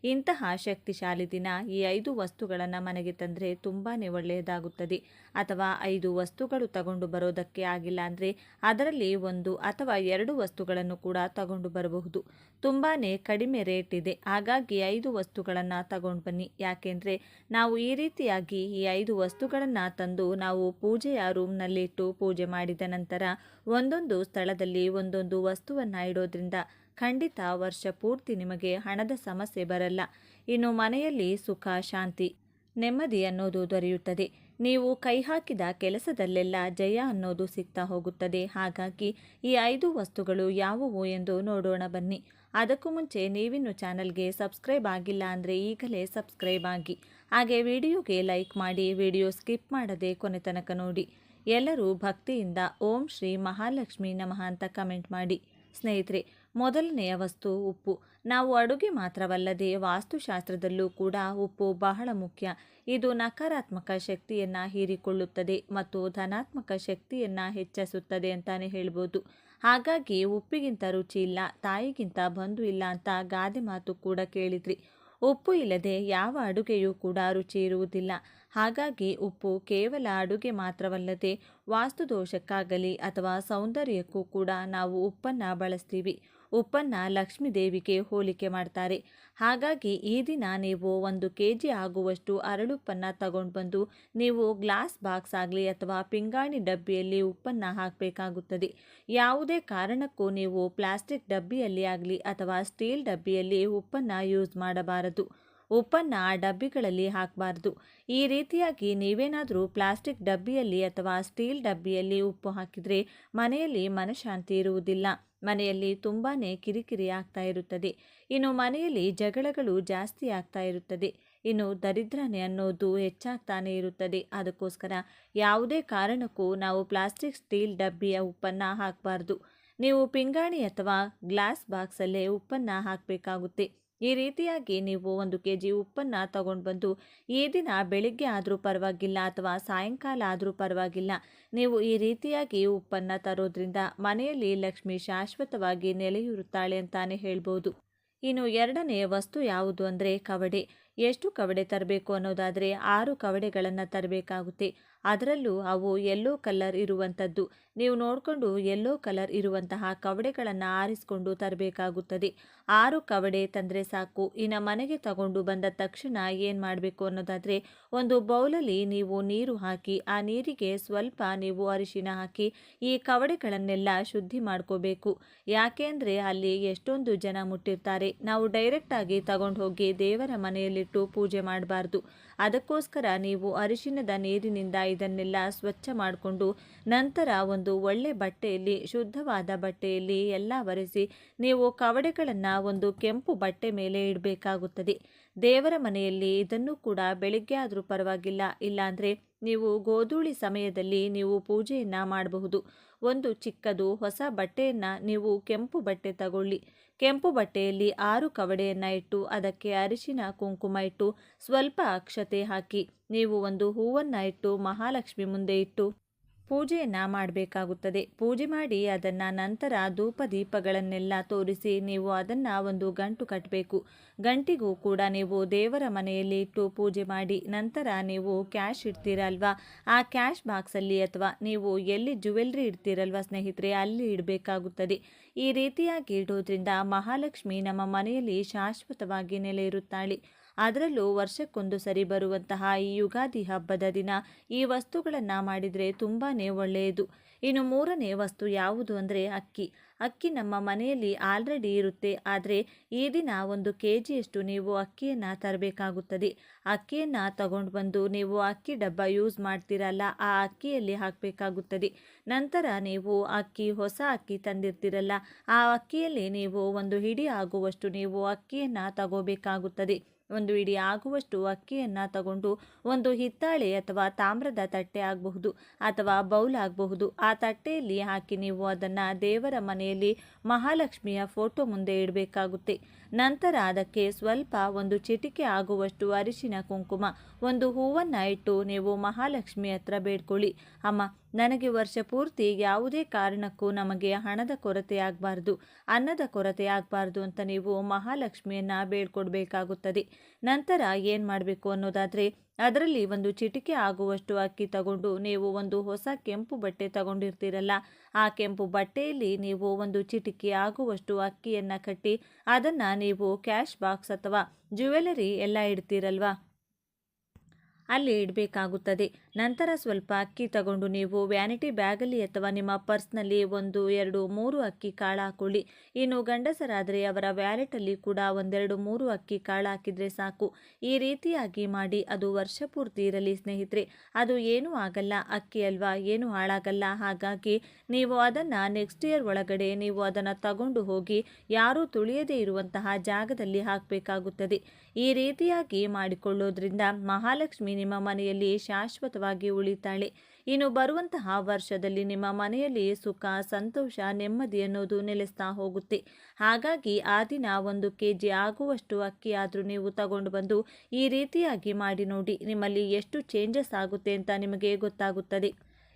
ಇಂತಹ ಶಕ್ತಿಶಾಲಿ ದಿನ ಈ 5 ವಸ್ತುಗಳನ್ನು ಮನೆಗೆ ತಂದರೆ ತುಂಬಾ ಒಳ್ಳೆಯದಾಗುತ್ತದೆ. ಅಥವಾ 5 ವಸ್ತುಗಳು ತಗೊಂಡು ಬರೋದಕ್ಕೆ ಆಗಿಲ್ಲ ಅಂದರೆ ಅದರಲ್ಲಿ 1 ಅಥವಾ 2 ವಸ್ತುಗಳನ್ನು ಕೂಡ ತಗೊಂಡು ಬರಬಹುದು. ತುಂಬಾ ಕಡಿಮೆ ರೇಟ್ ಇದೆ, ಹಾಗಾಗಿ 5 ವಸ್ತುಗಳನ್ನು ತಗೊಂಡು ಬನ್ನಿ. ಯಾಕೆಂದರೆ ನಾವು ಈ ರೀತಿಯಾಗಿ ಈ 5 ವಸ್ತುಗಳನ್ನು ತಂದು ನಾವು ಪೂಜೆಯ ರೂಮ್ನಲ್ಲಿಟ್ಟು ಪೂಜೆ ಮಾಡಿದ ನಂತರ ಒಂದೊಂದು ಸ್ಥಳದಲ್ಲಿ ಒಂದೊಂದು ವಸ್ತುವನ್ನು ಇಡೋದ್ರಿಂದ ಖಂಡಿತ ವರ್ಷ ಪೂರ್ತಿ ನಿಮಗೆ ಹಣದ ಸಮಸ್ಯೆ ಬರಲ್ಲ. ಇನ್ನು ಮನೆಯಲ್ಲಿ ಸುಖ, ಶಾಂತಿ, ನೆಮ್ಮದಿ ಅನ್ನೋದು ದೊರೆಯುತ್ತದೆ. ನೀವು ಕೈ ಹಾಕಿದ ಕೆಲಸದಲ್ಲೆಲ್ಲ ಜಯ ಅನ್ನೋದು ಸಿಗ್ತಾ ಹೋಗುತ್ತದೆ. ಹಾಗಾಗಿ ಈ 5 ವಸ್ತುಗಳು ಯಾವುವು ಎಂದು ನೋಡೋಣ ಬನ್ನಿ. ಅದಕ್ಕೂ ಮುಂಚೆ ನೀವಿನ್ನು ಚಾನಲ್ಗೆ ಸಬ್ಸ್ಕ್ರೈಬ್ ಆಗಿಲ್ಲ ಅಂದರೆ ಈಗಲೇ ಸಬ್ಸ್ಕ್ರೈಬ್ ಆಗಿ, ಹಾಗೆ ವಿಡಿಯೋಗೆ ಲೈಕ್ ಮಾಡಿ, ವಿಡಿಯೋ ಸ್ಕಿಪ್ ಮಾಡದೆ ಕೊನೆ ತನಕ ನೋಡಿ. ಎಲ್ಲರೂ ಭಕ್ತಿಯಿಂದ ಓಂ ಶ್ರೀ ಮಹಾಲಕ್ಷ್ಮಿ ನಮಃ ಅಂತ ಕಮೆಂಟ್ ಮಾಡಿ. ಸ್ನೇಹಿತರೆ, ಮೊದಲನೆಯ ವಸ್ತು ಉಪ್ಪು. ನಾವು ಅಡುಗೆ ಮಾತ್ರವಲ್ಲದೆ ವಾಸ್ತುಶಾಸ್ತ್ರದಲ್ಲೂ ಕೂಡ ಉಪ್ಪು ಬಹಳ ಮುಖ್ಯ. ಇದು ನಕಾರಾತ್ಮಕ ಶಕ್ತಿಯನ್ನು ಹೀರಿಕೊಳ್ಳುತ್ತದೆ ಮತ್ತು ಧನಾತ್ಮಕ ಶಕ್ತಿಯನ್ನು ಹೆಚ್ಚಿಸುತ್ತದೆ ಅಂತಾನೆ ಹೇಳ್ಬೋದು. ಹಾಗಾಗಿ ಉಪ್ಪಿಗಿಂತ ರುಚಿ ಇಲ್ಲ, ತಾಯಿಗಿಂತ ಬಂಧು ಇಲ್ಲ ಅಂತ ಗಾದೆ ಮಾತು ಕೂಡ ಕೇಳಿದ್ರಿ. ಉಪ್ಪು ಇಲ್ಲದೆ ಯಾವ ಅಡುಗೆಯೂ ಕೂಡ ರುಚಿ ಇರುವುದಿಲ್ಲ. ಹಾಗಾಗಿ ಉಪ್ಪು ಕೇವಲ ಅಡುಗೆ ಮಾತ್ರವಲ್ಲದೆ ವಾಸ್ತುದೋಷಕ್ಕಾಗಲಿ ಅಥವಾ ಸೌಂದರ್ಯಕ್ಕೂ ಕೂಡ ನಾವು ಉಪ್ಪನ್ನು ಬಳಸ್ತೀವಿ. ಉಪ್ಪನ್ನು ಲಕ್ಷ್ಮೀ ದೇವಿಗೆ ಹೋಲಿಕೆ ಮಾಡ್ತಾರೆ. ಹಾಗಾಗಿ ಈ ದಿನ ನೀವು 1 kg ಆಗುವಷ್ಟು ಅರಳುಪ್ಪನ್ನು ತಗೊಂಡು ಬಂದು ನೀವು ಗ್ಲಾಸ್ ಬಾಕ್ಸ್ ಆಗಲಿ ಅಥವಾ ಪಿಂಗಾಣಿ ಡಬ್ಬಿಯಲ್ಲಿ ಉಪ್ಪನ್ನು ಹಾಕಬೇಕಾಗುತ್ತದೆ. ಯಾವುದೇ ಕಾರಣಕ್ಕೂ ನೀವು ಪ್ಲಾಸ್ಟಿಕ್ ಡಬ್ಬಿಯಲ್ಲಿ ಆಗಲಿ ಅಥವಾ ಸ್ಟೀಲ್ ಡಬ್ಬಿಯಲ್ಲಿ ಉಪ್ಪನ್ನು ಯೂಸ್ ಮಾಡಬಾರದು. ಉಪ್ಪನ್ನು ಆ ಡಬ್ಬಿಗಳಲ್ಲಿ ಹಾಕಬಾರ್ದು. ಈ ರೀತಿಯಾಗಿ ನೀವೇನಾದರೂ ಪ್ಲಾಸ್ಟಿಕ್ ಡಬ್ಬಿಯಲ್ಲಿ ಅಥವಾ ಸ್ಟೀಲ್ ಡಬ್ಬಿಯಲ್ಲಿ ಉಪ್ಪು ಹಾಕಿದರೆ ಮನೆಯಲ್ಲಿ ಮನಃಶಾಂತಿ ಇರುವುದಿಲ್ಲ. ಮನೆಯಲ್ಲಿ ತುಂಬಾ ಕಿರಿಕಿರಿ ಆಗ್ತಾ ಇರುತ್ತದೆ. ಇನ್ನು ಮನೆಯಲ್ಲಿ ಜಗಳಗಳು ಜಾಸ್ತಿ ಆಗ್ತಾ ಇರುತ್ತದೆ. ಇನ್ನು ದರಿದ್ರನೆ ಅನ್ನೋದು ಹೆಚ್ಚಾಗ್ತಾನೆ ಇರುತ್ತದೆ. ಅದಕ್ಕೋಸ್ಕರ ಯಾವುದೇ ಕಾರಣಕ್ಕೂ ನಾವು ಪ್ಲಾಸ್ಟಿಕ್ ಸ್ಟೀಲ್ ಡಬ್ಬಿಯ ಉಪ್ಪನ್ನು ಹಾಕಬಾರ್ದು. ನೀವು ಪಿಂಗಾಣಿ ಅಥವಾ ಗ್ಲಾಸ್ ಬಾಕ್ಸಲ್ಲೇ ಉಪ್ಪನ್ನು ಹಾಕಬೇಕಾಗುತ್ತೆ. ಈ ರೀತಿಯಾಗಿ ನೀವು 1 kg ಉಪ್ಪನ್ನು ತಗೊಂಡು ಬಂದು ಈ ದಿನ ಬೆಳಿಗ್ಗೆ ಆದರೂ ಪರವಾಗಿಲ್ಲ ಅಥವಾ ಸಾಯಂಕಾಲ ಆದರೂ ಪರವಾಗಿಲ್ಲ, ನೀವು ಈ ರೀತಿಯಾಗಿ ಉಪ್ಪನ್ನು ತರೋದ್ರಿಂದ ಮನೆಯಲ್ಲಿ ಲಕ್ಷ್ಮಿ ಶಾಶ್ವತವಾಗಿ ನೆಲೆಯೂರುತ್ತಾಳೆ ಅಂತಾನೆ ಹೇಳ್ಬೋದು. ಇನ್ನು ಎರಡನೆಯ ವಸ್ತು ಯಾವುದು ಅಂದರೆ ಕವಡೆ. ಎಷ್ಟು ಕವಡೆ ತರಬೇಕು ಅನ್ನೋದಾದರೆ 6 ಕವಡೆಗಳನ್ನು ತರಬೇಕಾಗುತ್ತೆ. ಅದರಲ್ಲೂ ಅವು ಯೆಲ್ಲೋ ಕಲರ್ ಇರುವಂಥದ್ದು. ನೀವು ನೋಡಿಕೊಂಡು ಯೆಲ್ಲೋ ಕಲರ್ ಇರುವಂತಹ ಕವಡೆಗಳನ್ನು ಆರಿಸಿಕೊಂಡು ತರಬೇಕಾಗುತ್ತದೆ. 6 ಕವಡೆ ತಂದರೆ ಸಾಕು. ಇನ್ನು ಮನೆಗೆ ತಗೊಂಡು ಬಂದ ತಕ್ಷಣ ಏನು ಮಾಡಬೇಕು ಅನ್ನೋದಾದರೆ ಒಂದು ಬೌಲಲ್ಲಿ ನೀವು ನೀರು ಹಾಕಿ ಆ ನೀರಿಗೆ ಸ್ವಲ್ಪ ನೀವು ಅರಿಶಿನ ಹಾಕಿ ಈ ಕವಡೆಗಳನ್ನೆಲ್ಲ ಶುದ್ಧಿ ಮಾಡ್ಕೋಬೇಕು. ಯಾಕೆ ಅಂದರೆ ಅಲ್ಲಿ ಎಷ್ಟೊಂದು ಜನ ಮುಟ್ಟಿರ್ತಾರೆ. ನಾವು ಡೈರೆಕ್ಟಾಗಿ ತಗೊಂಡು ಹೋಗಿ ದೇವರ ಮನೆಯಲ್ಲಿಟ್ಟು ಪೂಜೆ ಮಾಡಬಾರ್ದು. ಅದಕ್ಕೋಸ್ಕರ ನೀವು ಅರಿಶಿನದ ನೀರಿನಿಂದ ಇದನ್ನೆಲ್ಲ ಸ್ವಚ್ಛ ಮಾಡಿಕೊಂಡು ನಂತರ ಒಂದು ಒಳ್ಳೆ ಬಟ್ಟೆಯಲ್ಲಿ, ಶುದ್ಧವಾದ ಬಟ್ಟೆಯಲ್ಲಿ ಎಲ್ಲ ಒರೆಸಿ ನೀವು ಕವಡೆಗಳನ್ನು ಒಂದು ಕೆಂಪು ಬಟ್ಟೆ ಮೇಲೆ ಇಡಬೇಕಾಗುತ್ತದೆ. ದೇವರ ಮನೆಯಲ್ಲಿ ಇದನ್ನು ಕೂಡ ಬೆಳಿಗ್ಗೆ ಆದರೂ ಪರವಾಗಿಲ್ಲ, ಇಲ್ಲಾಂದರೆ ನೀವು ಗೋಧೂಳಿ ಸಮಯದಲ್ಲಿ ನೀವು ಪೂಜೆಯನ್ನು ಮಾಡಬಹುದು. ಒಂದು ಚಿಕ್ಕದು ಹೊಸ ಬಟ್ಟೆಯನ್ನು ನೀವು ಕೆಂಪು ಬಟ್ಟೆ ತಗೊಳ್ಳಿ. ಕೆಂಪು ಬಟ್ಟೆಯಲ್ಲಿ 6 ಕವಡೆಯನ್ನು ಇಟ್ಟು ಅದಕ್ಕೆ ಅರಿಶಿನ ಕುಂಕುಮ ಇಟ್ಟು ಸ್ವಲ್ಪ ಅಕ್ಷತೆ ಹಾಕಿ ನೀವು ಒಂದು ಹೂವನ್ನು ಇಟ್ಟು ಮಹಾಲಕ್ಷ್ಮಿ ಮುಂದೆ ಇಟ್ಟು ಪೂಜೆಯನ್ನು ಮಾಡಬೇಕಾಗುತ್ತದೆ. ಪೂಜೆ ಮಾಡಿ ಅದನ್ನು ನಂತರ ಧೂಪ ದೀಪಗಳನ್ನೆಲ್ಲ ತೋರಿಸಿ ನೀವು ಅದನ್ನು ಒಂದು ಗಂಟು ಕಟ್ಟಬೇಕು. ಗಂಟಿಗೂ ಕೂಡ ನೀವು ದೇವರ ಮನೆಯಲ್ಲಿ ಇಟ್ಟು ಪೂಜೆ ಮಾಡಿ ನಂತರ ನೀವು ಕ್ಯಾಶ್ ಇಡ್ತೀರಲ್ವಾ, ಆ ಕ್ಯಾಶ್ ಬಾಕ್ಸಲ್ಲಿ ಅಥವಾ ನೀವು ಎಲ್ಲಿ ಜ್ಯುವೆಲ್ರಿ ಇಡ್ತೀರಲ್ವ ಸ್ನೇಹಿತರೆ, ಅಲ್ಲಿ ಇಡಬೇಕಾಗುತ್ತದೆ. ಈ ರೀತಿಯಾಗಿ ಇಡೋದ್ರಿಂದ ಮಹಾಲಕ್ಷ್ಮಿ ನಮ್ಮ ಮನೆಯಲ್ಲಿ ಶಾಶ್ವತವಾಗಿ ನೆಲೆ ಇರುತ್ತಾಳೆ. ಅದರಲ್ಲೂ ವರ್ಷಕ್ಕೊಂದು ಸರಿ ಬರುವಂತಹ ಈ ಯುಗಾದಿ ಹಬ್ಬದ ದಿನ ಈ ವಸ್ತುಗಳನ್ನು ಮಾಡಿದರೆ ತುಂಬಾ ಒಳ್ಳೆಯದು. ಇನ್ನು 3ನೇ ವಸ್ತು ಯಾವುದು ಅಂದರೆ ಅಕ್ಕಿ. ಅಕ್ಕಿ ನಮ್ಮ ಮನೆಯಲ್ಲಿ ಆಲ್ರೆಡಿ ಇರುತ್ತೆ, ಆದರೆ ಈ ದಿನ 1 kgಯಷ್ಟು ನೀವು ಅಕ್ಕಿಯನ್ನು ತರಬೇಕಾಗುತ್ತದೆ. ಅಕ್ಕಿಯನ್ನು ತಗೊಂಡು ಬಂದು ನೀವು ಅಕ್ಕಿ ಡಬ್ಬ ಯೂಸ್ ಮಾಡ್ತೀರಲ್ಲ, ಆ ಅಕ್ಕಿಯಲ್ಲಿ ಹಾಕಬೇಕಾಗುತ್ತದೆ. ನಂತರ ನೀವು ಹೊಸ ಅಕ್ಕಿ ತಂದಿರ್ತೀರಲ್ಲ, ಆ ಅಕ್ಕಿಯಲ್ಲಿ ನೀವು 1 ಹಿಡಿ ಆಗುವಷ್ಟು ನೀವು ಅಕ್ಕಿಯನ್ನು ತಗೋಬೇಕಾಗುತ್ತದೆ. 1 ಹಿಡಿ ಆಗುವಷ್ಟು ಅಕ್ಕಿಯನ್ನು ತಗೊಂಡು ಒಂದು ಹಿತ್ತಾಳೆ ಅಥವಾ ತಾಮ್ರದ ತಟ್ಟೆ ಆಗಬಹುದು ಅಥವಾ ಬೌಲ್ ಆಗಬಹುದು, ಆ ತಟ್ಟೆಯಲ್ಲಿ ಹಾಕಿ ನೀವು ಅದನ್ನು ದೇವರ ಮನೆಯಲ್ಲಿ ಮಹಾಲಕ್ಷ್ಮಿಯ ಫೋಟೋ ಮುಂದೆ ಇಡಬೇಕಾಗುತ್ತೆ. ನಂತರ ಅದಕ್ಕೆ ಸ್ವಲ್ಪ ಒಂದು ಚಿಟಿಕೆ ಆಗುವಷ್ಟು ಅರಿಶಿನ ಕುಂಕುಮ, ಒಂದು ಹೂವನ್ನು ಇಟ್ಟು ನೀವು ಮಹಾಲಕ್ಷ್ಮಿ ಹತ್ರ ಬೇಡ್ಕೊಳ್ಳಿ. ಅಮ್ಮ, ನನಗೆ ವರ್ಷ ಪೂರ್ತಿ ಯಾವುದೇ ಕಾರಣಕ್ಕೂ ನಮಗೆ ಹಣದ ಕೊರತೆ ಆಗಬಾರ್ದು, ಅನ್ನದ ಕೊರತೆ ಆಗಬಾರ್ದು ಅಂತ ನೀವು ಮಹಾಲಕ್ಷ್ಮಿಯನ್ನು ಬೇಡ್ಕೊಡ್ಬೇಕಾಗುತ್ತದೆ. ನಂತರ ಏನು ಮಾಡಬೇಕು ಅನ್ನೋದಾದರೆ, ಅದರಲ್ಲಿ ಒಂದು ಚಿಟಿಕೆ ಆಗುವಷ್ಟು ಅಕ್ಕಿ ತಗೊಂಡು ನೀವು ಒಂದು ಹೊಸ ಕೆಂಪು ಬಟ್ಟೆ ತಗೊಂಡಿರ್ತೀರಲ್ಲ, ಆ ಕೆಂಪು ಬಟ್ಟೆಯಲ್ಲಿ ನೀವು ಒಂದು ಚಿಟಿಕೆ ಆಗುವಷ್ಟು ಅಕ್ಕಿಯನ್ನು ಕಟ್ಟಿ ಅದನ್ನು ನೀವು ಕ್ಯಾಶ್ ಬಾಕ್ಸ್ ಅಥವಾ ಜ್ಯುವೆಲರಿ ಎಲ್ಲ ಇಡ್ತೀರಲ್ವಾ, ಅಲ್ಲಿ ಇಡಬೇಕಾಗುತ್ತದೆ. ನಂತರ ಸ್ವಲ್ಪ ಅಕ್ಕಿ ತಗೊಂಡು ನೀವು ವ್ಯಾನಿಟಿ ಬ್ಯಾಗಲ್ಲಿ ಅಥವಾ ನಿಮ್ಮ ಪರ್ಸ್ನಲ್ಲಿ 1, 2, 3 ಅಕ್ಕಿ ಕಾಳು ಹಾಕೊಳ್ಳಿ. ಇನ್ನು ಗಂಡಸರಾದರೆ ಅವರ ವ್ಯಾಲೆಟಲ್ಲಿ ಕೂಡ 1, 2, 3 ಅಕ್ಕಿ ಕಾಳು ಹಾಕಿದರೆ ಸಾಕು. ಈ ರೀತಿಯಾಗಿ ಮಾಡಿ ಅದು ವರ್ಷ ಪೂರ್ತಿ ಇರಲಿ ಸ್ನೇಹಿತರೆ. ಅದು ಏನೂ ಆಗಲ್ಲ, ಅಕ್ಕಿ ಅಲ್ವಾ, ಏನೂ ಹಾಳಾಗಲ್ಲ. ಹಾಗಾಗಿ ನೀವು ಅದನ್ನು ನೆಕ್ಸ್ಟ್ ಇಯರ್ ಒಳಗಡೆ ನೀವು ಅದನ್ನು ತಗೊಂಡು ಹೋಗಿ ಯಾರೂ ತುಳಿಯದೇ ಇರುವಂತಹ ಜಾಗದಲ್ಲಿ ಹಾಕಬೇಕಾಗುತ್ತದೆ. ಈ ರೀತಿಯಾಗಿ ಮಾಡಿಕೊಳ್ಳೋದ್ರಿಂದ ಮಹಾಲಕ್ಷ್ಮಿ ನಿಮ್ಮ ಮನೆಯಲ್ಲಿ ಶಾಶ್ವತವಾಗಿ ಉಳಿತಾಳೆ. ಇನ್ನು ಬರುವಂತಹ ವರ್ಷದಲ್ಲಿ ನಿಮ್ಮ ಮನೆಯಲ್ಲಿ ಸುಖ, ಸಂತೋಷ, ನೆಮ್ಮದಿ ಅನ್ನೋದು ನೆಲೆಸ್ತಾ ಹೋಗುತ್ತೆ. ಹಾಗಾಗಿ ಆ ದಿನ 1 kg ಆಗುವಷ್ಟು ಅಕ್ಕಿ ಆದರೂ ನೀವು ತಗೊಂಡು ಬಂದು ಈ ರೀತಿಯಾಗಿ ಮಾಡಿ ನೋಡಿ, ನಿಮ್ಮಲ್ಲಿ ಎಷ್ಟು ಚೇಂಜಸ್ ಆಗುತ್ತೆ ಅಂತ ನಿಮಗೆ ಗೊತ್ತಾಗುತ್ತದೆ.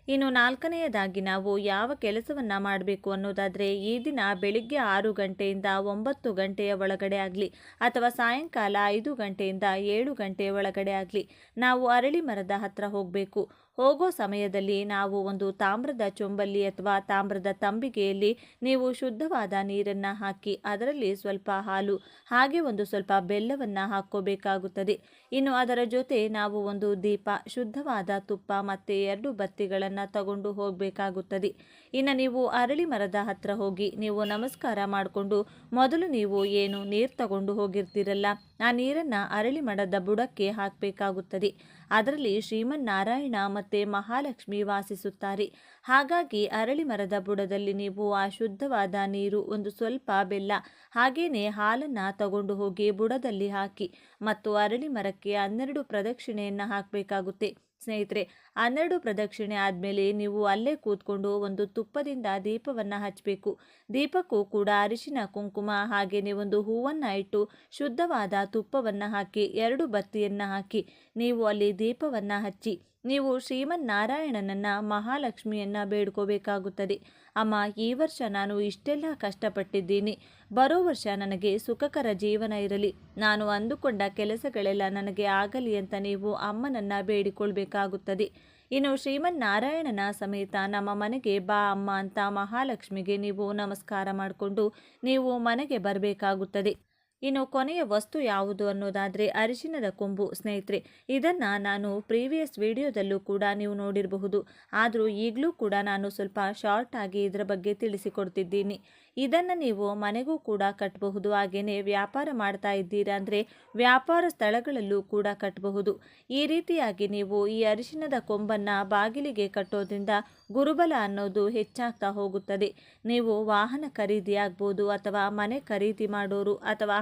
ಇನ್ನು 4ನೆಯದಾಗಿ ನಾವು ಯಾವ ಕೆಲಸವನ್ನು ಮಾಡಬೇಕು ಅನ್ನೋದಾದರೆ, ಈ ದಿನ ಬೆಳಿಗ್ಗೆ 6 ಗಂಟೆಯಿಂದ 9 ಗಂಟೆಯ ಒಳಗಡೆ ಆಗಲಿ ಅಥವಾ ಸಾಯಂಕಾಲ 5 ಗಂಟೆಯಿಂದ 7 ಗಂಟೆಯ ಒಳಗಡೆ ಆಗಲಿ ನಾವು ಅರಳಿ ಮರದ ಹತ್ರ ಹೋಗಬೇಕು. ಹೋಗೋ ಸಮಯದಲ್ಲಿ ನಾವು ಒಂದು ತಾಮ್ರದ ಚೊಂಬಲ್ಲಿ ಅಥವಾ ತಾಮ್ರದ ತಂಬಿಗೆಯಲ್ಲಿ ನೀವು ಶುದ್ಧವಾದ ನೀರನ್ನು ಹಾಕಿ ಅದರಲ್ಲಿ ಸ್ವಲ್ಪ ಹಾಲು ಹಾಗೆ ಒಂದು ಸ್ವಲ್ಪ ಬೆಲ್ಲವನ್ನು ಹಾಕ್ಕೋಬೇಕಾಗುತ್ತದೆ. ಇನ್ನು ಅದರ ಜೊತೆ ನಾವು ಒಂದು ದೀಪ, ಶುದ್ಧವಾದ ತುಪ್ಪ ಮತ್ತು 2 ಬತ್ತಿಗಳನ್ನು ತಗೊಂಡು ಹೋಗಬೇಕಾಗುತ್ತದೆ. ಇನ್ನು ನೀವು ಅರಳಿ ಮರದ ಹತ್ರ ಹೋಗಿ ನೀವು ನಮಸ್ಕಾರ ಮಾಡಿಕೊಂಡು ಮೊದಲು ನೀವು ಏನು ನೀರು ತಗೊಂಡು ಹೋಗಿರ್ತೀರಲ್ಲ, ಆ ನೀರನ್ನು ಅರಳಿ ಮರದ ಬುಡಕ್ಕೆ ಹಾಕಬೇಕಾಗುತ್ತದೆ. ಅದರಲ್ಲಿ ಶ್ರೀಮನ್ನಾರಾಯಣ ಮತ್ತು ಮಹಾಲಕ್ಷ್ಮಿ ವಾಸಿಸುತ್ತಾರೆ. ಹಾಗಾಗಿ ಅರಳಿ ಮರದ ಬುಡದಲ್ಲಿ ನೀವು ಆ ಶುದ್ಧವಾದ ನೀರು, ಒಂದು ಸ್ವಲ್ಪ ಬೆಲ್ಲ ಹಾಗೇನೆ ಹಾಲನ್ನು ತಗೊಂಡು ಹೋಗಿ ಬುಡದಲ್ಲಿ ಹಾಕಿ ಮತ್ತು ಅರಳಿ ಮರಕ್ಕೆ 12 ಪ್ರದಕ್ಷಿಣೆಯನ್ನು ಹಾಕಬೇಕಾಗುತ್ತೆ. ಸ್ನೇಹಿತರೆ, 12 ಪ್ರದಕ್ಷಿಣೆ ಆದಮೇಲೆ ನೀವು ಅಲ್ಲೇ ಕೂತ್ಕೊಂಡು ಒಂದು ತುಪ್ಪದಿಂದ ದೀಪವನ್ನು ಹಚ್ಚಬೇಕು. ದೀಪಕ್ಕೂ ಕೂಡ ಅರಿಶಿನ ಕುಂಕುಮ ಹಾಗೆಯೇ ಒಂದು ಹೂವನ್ನು ಇಟ್ಟು ಶುದ್ಧವಾದ ತುಪ್ಪವನ್ನು ಹಾಕಿ 2 ಬತ್ತಿಯನ್ನು ಹಾಕಿ ನೀವು ಅಲ್ಲಿ ದೀಪವನ್ನು ಹಚ್ಚಿ ನೀವು ಶ್ರೀಮನ್ನಾರಾಯಣನನ್ನು, ಮಹಾಲಕ್ಷ್ಮಿಯನ್ನು ಬೇಡ್ಕೋಬೇಕಾಗುತ್ತದೆ. ಅಮ್ಮ, ಈ ವರ್ಷ ನಾನು ಇಷ್ಟೆಲ್ಲ ಕಷ್ಟಪಟ್ಟಿದ್ದೀನಿ, ಬರೋ ವರ್ಷ ನನಗೆ ಸುಖಕರ ಜೀವನ ಇರಲಿ, ನಾನು ಅಂದುಕೊಂಡ ಕೆಲಸಗಳೆಲ್ಲ ನನಗೆ ಆಗಲಿ ಅಂತ ನೀವು ಅಮ್ಮನನ್ನು ಬೇಡಿಕೊಳ್ಬೇಕಾಗುತ್ತದೆ. ಇನ್ನು ಶ್ರೀಮನ್ನಾರಾಯಣನ ಸಮೇತ ನಮ್ಮ ಮನೆಗೆ ಬಾ ಅಮ್ಮ ಅಂತ ಮಹಾಲಕ್ಷ್ಮಿಗೆ ನೀವು ನಮಸ್ಕಾರ ಮಾಡಿಕೊಂಡು ನೀವು ಮನೆಗೆ ಬರಬೇಕಾಗುತ್ತದೆ. ಇನ್ನು ಕೊನೆಯ ವಸ್ತು ಯಾವುದು ಅನ್ನೋದಾದರೆ ಅರಿಶಿನದ ಕೊಂಬು. ಸ್ನೇಹಿತರೆ, ಇದನ್ನು ನಾನು ಪ್ರೀವಿಯಸ್ ವಿಡಿಯೋದಲ್ಲೂ ಕೂಡ ನೀವು ನೋಡಿರಬಹುದು. ಆದರೂ ಈಗಲೂ ಕೂಡ ನಾನು ಸ್ವಲ್ಪ ಶಾರ್ಟ್ ಆಗಿ ಇದರ ಬಗ್ಗೆ ತಿಳಿಸಿಕೊಡ್ತಿದ್ದೀನಿ. ಇದನ್ನು ನೀವು ಮನೆಗೂ ಕೂಡ ಕಟ್ಟಬಹುದು. ಹಾಗೆಯೇ ವ್ಯಾಪಾರ ಮಾಡ್ತಾ ಇದ್ದೀರಾ ಅಂದರೆ ವ್ಯಾಪಾರ ಸ್ಥಳಗಳಲ್ಲೂ ಕೂಡ ಕಟ್ಟಬಹುದು. ಈ ರೀತಿಯಾಗಿ ನೀವು ಈ ಅರಿಶಿನದ ಕೊಂಬನ್ನು ಬಾಗಿಲಿಗೆ ಕಟ್ಟೋದ್ರಿಂದ ಗುರುಬಲ ಅನ್ನೋದು ಹೆಚ್ಚಾಗ್ತಾ ಹೋಗುತ್ತದೆ. ನೀವು ವಾಹನ ಖರೀದಿ ಆಗ್ಬೋದು ಅಥವಾ ಮನೆ ಖರೀದಿ ಮಾಡೋರು ಅಥವಾ